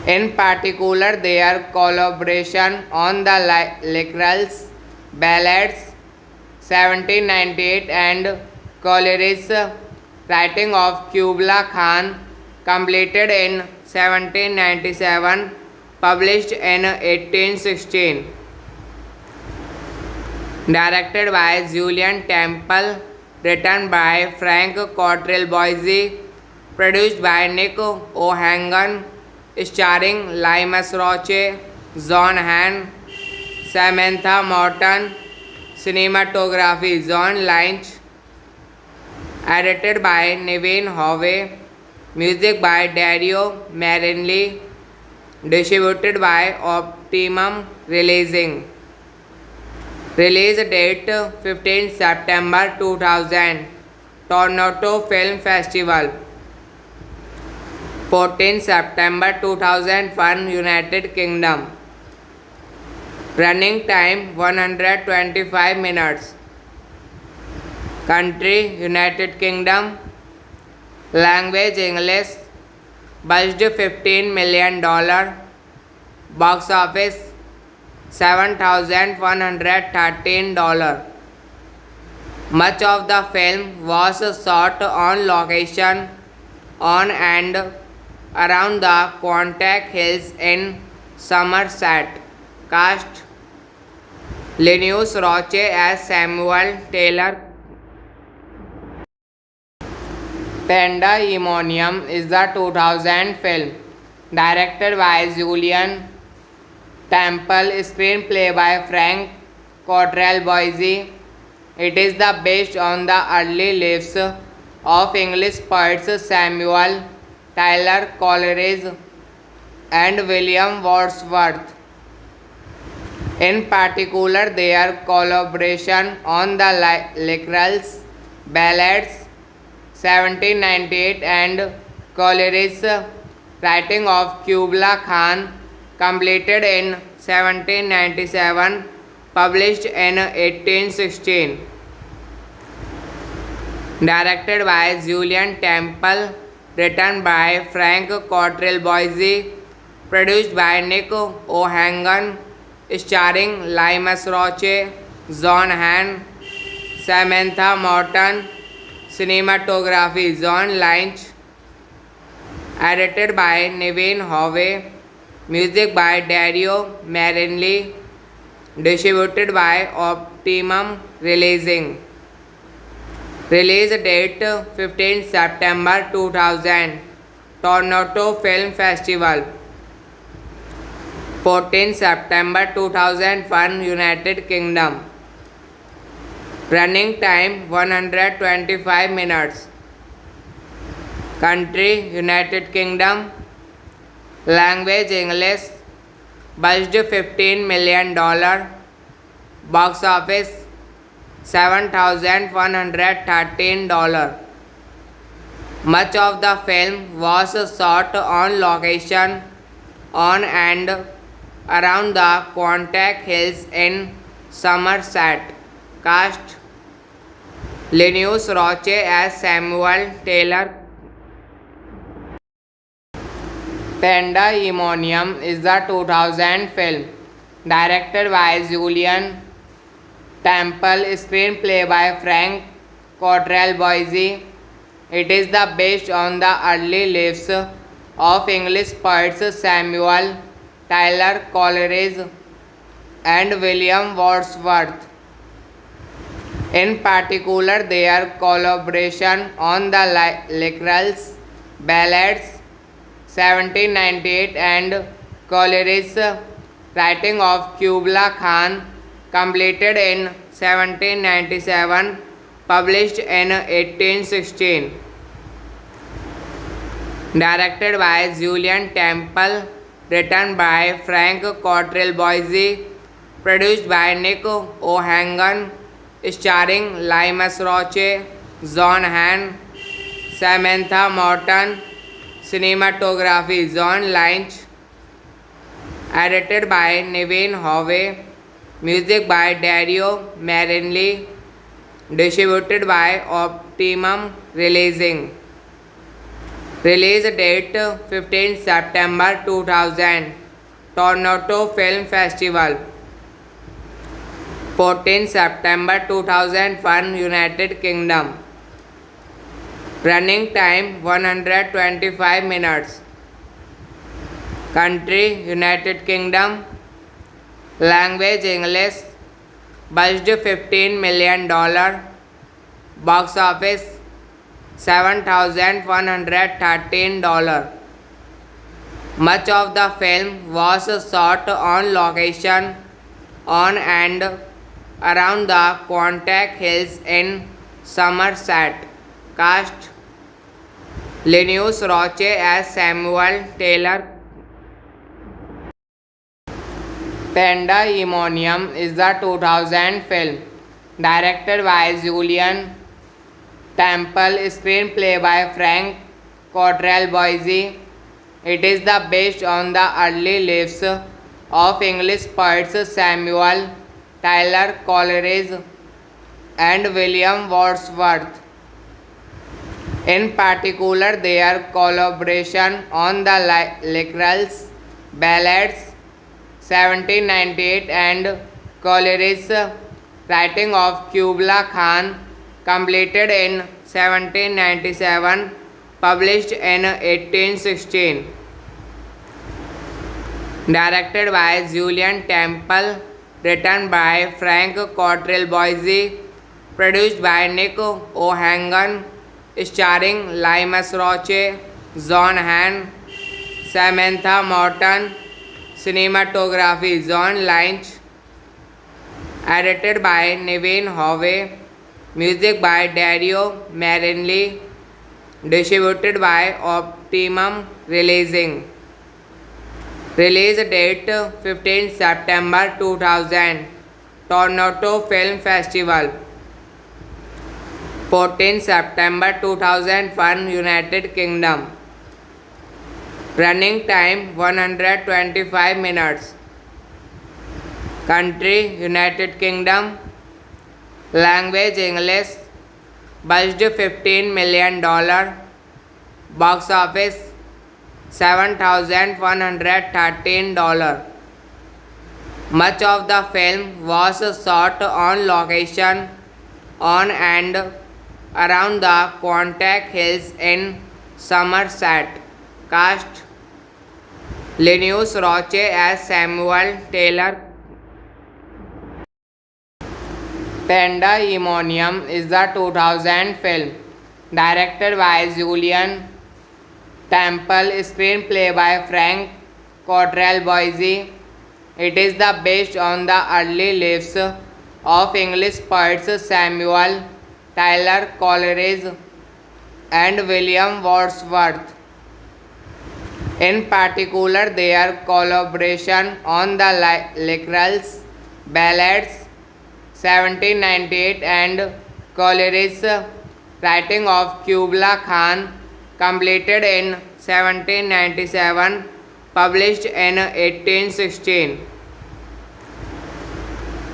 Speaker 1: In particular, their collaboration on the Lyrics Ballads 1798 and Coleridge's writing of Kubla Khan, completed in 1797, published in 1816. Directed by Julien Temple, written by Frank Cottrell Boise, produced by Nick O'Hagan, starring Limas Roche, John Hamm, Samantha Morton. Cinematography John Lynch. Edited by Naveen Howe. Music by Dario Marianelli. Distributed by Optimum Releasing. Release date 15 September 2000. Toronto Film Festival. 14 September 2001, United Kingdom. Running time 125 minutes. Country United Kingdom. Language English. Budget $15 million. Box office $7,113. Much of the film was shot on location on and around the Quantock Hills in Somerset. Cast: Linus Roche as Samuel Taylor. Pandemonium is the 2000 film, directed by Julien Temple, screenplay by Frank Cottrell Boise. It is based on the early lives of English poets Samuel Taylor Coleridge and William Wordsworth. In particular, their collaboration on the Lyrics Ballads 1798 and Coleridge's writing of Kubla Khan, completed in 1797, published in 1816. Directed by Julien Temple, written by Frank Cottrell Boise, produced by Nick O'Hagan, starring Limas Roche, John Hamm, Samantha Morton. Cinematography John Lynch. Edited by Naveen Howe. Music by Dario Marianelli. Distributed by Optimum Releasing. Release date 15 September 2000. Toronto Film Festival. 14 September 2001, United Kingdom. Running time 125 minutes. Country United Kingdom. Language English. Budget $15 million. Box office $7,113. Much of the film was shot on location on and around the Quantock Hills in Somerset. Cast: Linus Roche as Samuel Taylor. Pandemonium is the 2000 film, directed by Julien Temple, screenplay by Frank Cottrell Boise. It is based on the early lives of English poets Samuel Taylor Coleridge and William Wordsworth. In particular, their collaboration on the Lyrics Ballads 1798 and Coleridge's writing of Kubla Khan, completed in 1797, published in 1816. Directed by Julien Temple, written by Frank Cottrell Boise, produced by Nick O'Hagan, starring Limas Roche, John Hamm, Samantha Morton. Cinematography John Lynch. Edited by Naveen Howe. Music by Dario Marianelli. Distributed by Optimum Releasing. Release date 15 September 2000. Toronto Film Festival. 14 September 2001 United Kingdom. Running time 125 minutes. Country United Kingdom. Language English. Budget $15 million. Box office $7,113. Much of the film was shot on location on and around the Quantock Hills in Somerset. Cast: Linus Roche as Samuel Taylor. Pandemonium is the 2000 film directed by Julian Temple, screenplay by Frank Cottrell-Boise. It is based on the early lives of English poets Samuel Taylor Coleridge and William Wordsworth. In particular, their collaboration on the Lyrics Ballads 1798 and Coleridge's writing of Kubla Khan, completed in 1797, published in 1816. Directed by Julian Temple, written by Frank Cottrell-Boise, produced by Nick O'Hagan, starring Linus Roche, John Hamm, Samantha Morton. Cinematography John Lynch. Edited by Naveen Howe. Music by Dario Marianelli. Distributed by Optimum Releasing. Release date 15 September 2000. Toronto Film Festival. 14 September 2001 United Kingdom. Running time 125 minutes. Country United Kingdom. Language English. Budget $15 million. Box office $7,113. Much of the film was shot on location on and around the Quantock Hills in Somerset. Cast: Linus Roche as Samuel Taylor. Pandemonium is the 2000 film directed by Julian Temple, screenplay by Frank Cottrell-Boise. It is based on the early lives of English poets Samuel Taylor Coleridge and William Wordsworth. In particular, their collaboration on the Lyrics Ballads 1798 and Coleridge's writing of Kubla Khan, completed in 1797, published in 1816.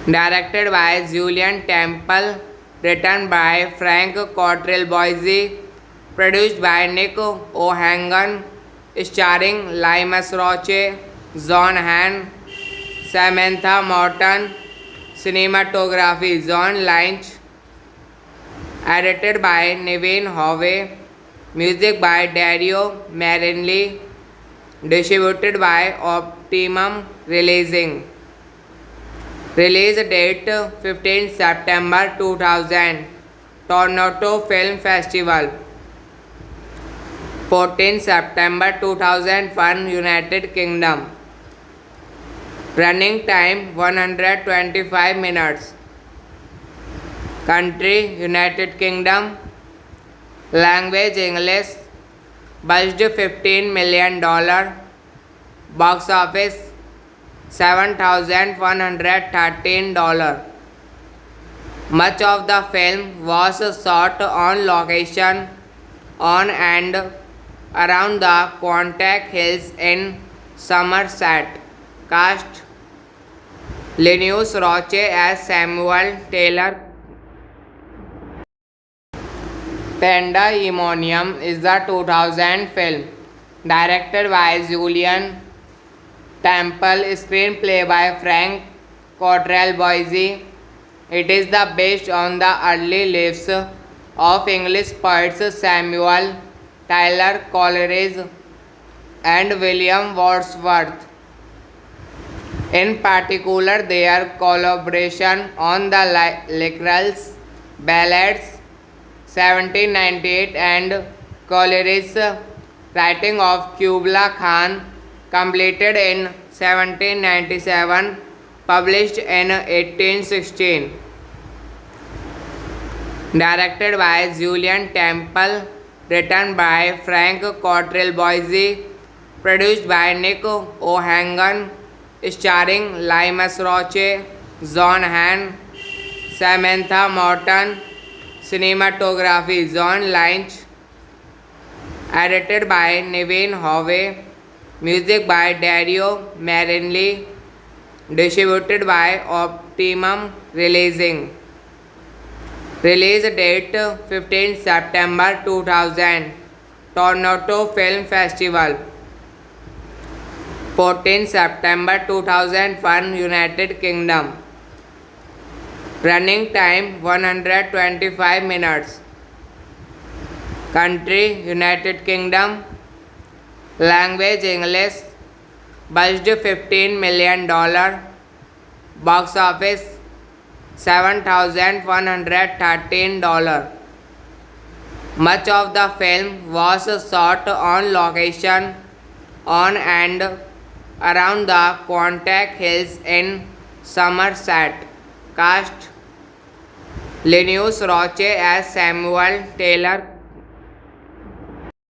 Speaker 1: Directed by Julian Temple, written by Frank Cottrell-Boise, produced by Nick O'Hagan, starring Linus Roche, John Hamm, Samantha Morton. Cinematography John Lynch. Edited by Naveen Howe. Music by Dario Marianelli. Distributed by Optimum Releasing. Release date 15 September 2000. Toronto Film Festival. 14 September 2001 United Kingdom. Running time 125 minutes. Country United Kingdom. Language English. Budget $15 million. Box office $7,113. Much of the film was shot on location on and around the Quantock Hills in Somerset. Cast: Linus Roche as Samuel Taylor. Pandemonium is the 2000 film directed by Julian Temple, screenplay by Frank Cottrell-Boise. It is the based on the early lives of English poets Samuel Taylor Coleridge and William Wordsworth. In particular, their collaboration on the Lycurgus Ballads 1798 and Coleridge's writing of Kubla Khan, completed in 1797, published in 1816. Directed by Julian Temple, written by Frank Cottrell-Boise, produced by Nick O'Hagan, starring Limas Roche, John Hamm, Samantha Morton, cinematography John Lynch, edited by Naveen Howe, music by Dario Marinelli, distributed by Optimum Releasing. Release date 15 September 2000, Toronto Film Festival. 14 September 2001, United Kingdom. Running time 125 minutes. Country United Kingdom. Language English. Budget $15 million. Box office $7,113. Much of the film was shot on location on and around the Quantock Hills in Somerset. Cast: Linus Roche as Samuel Taylor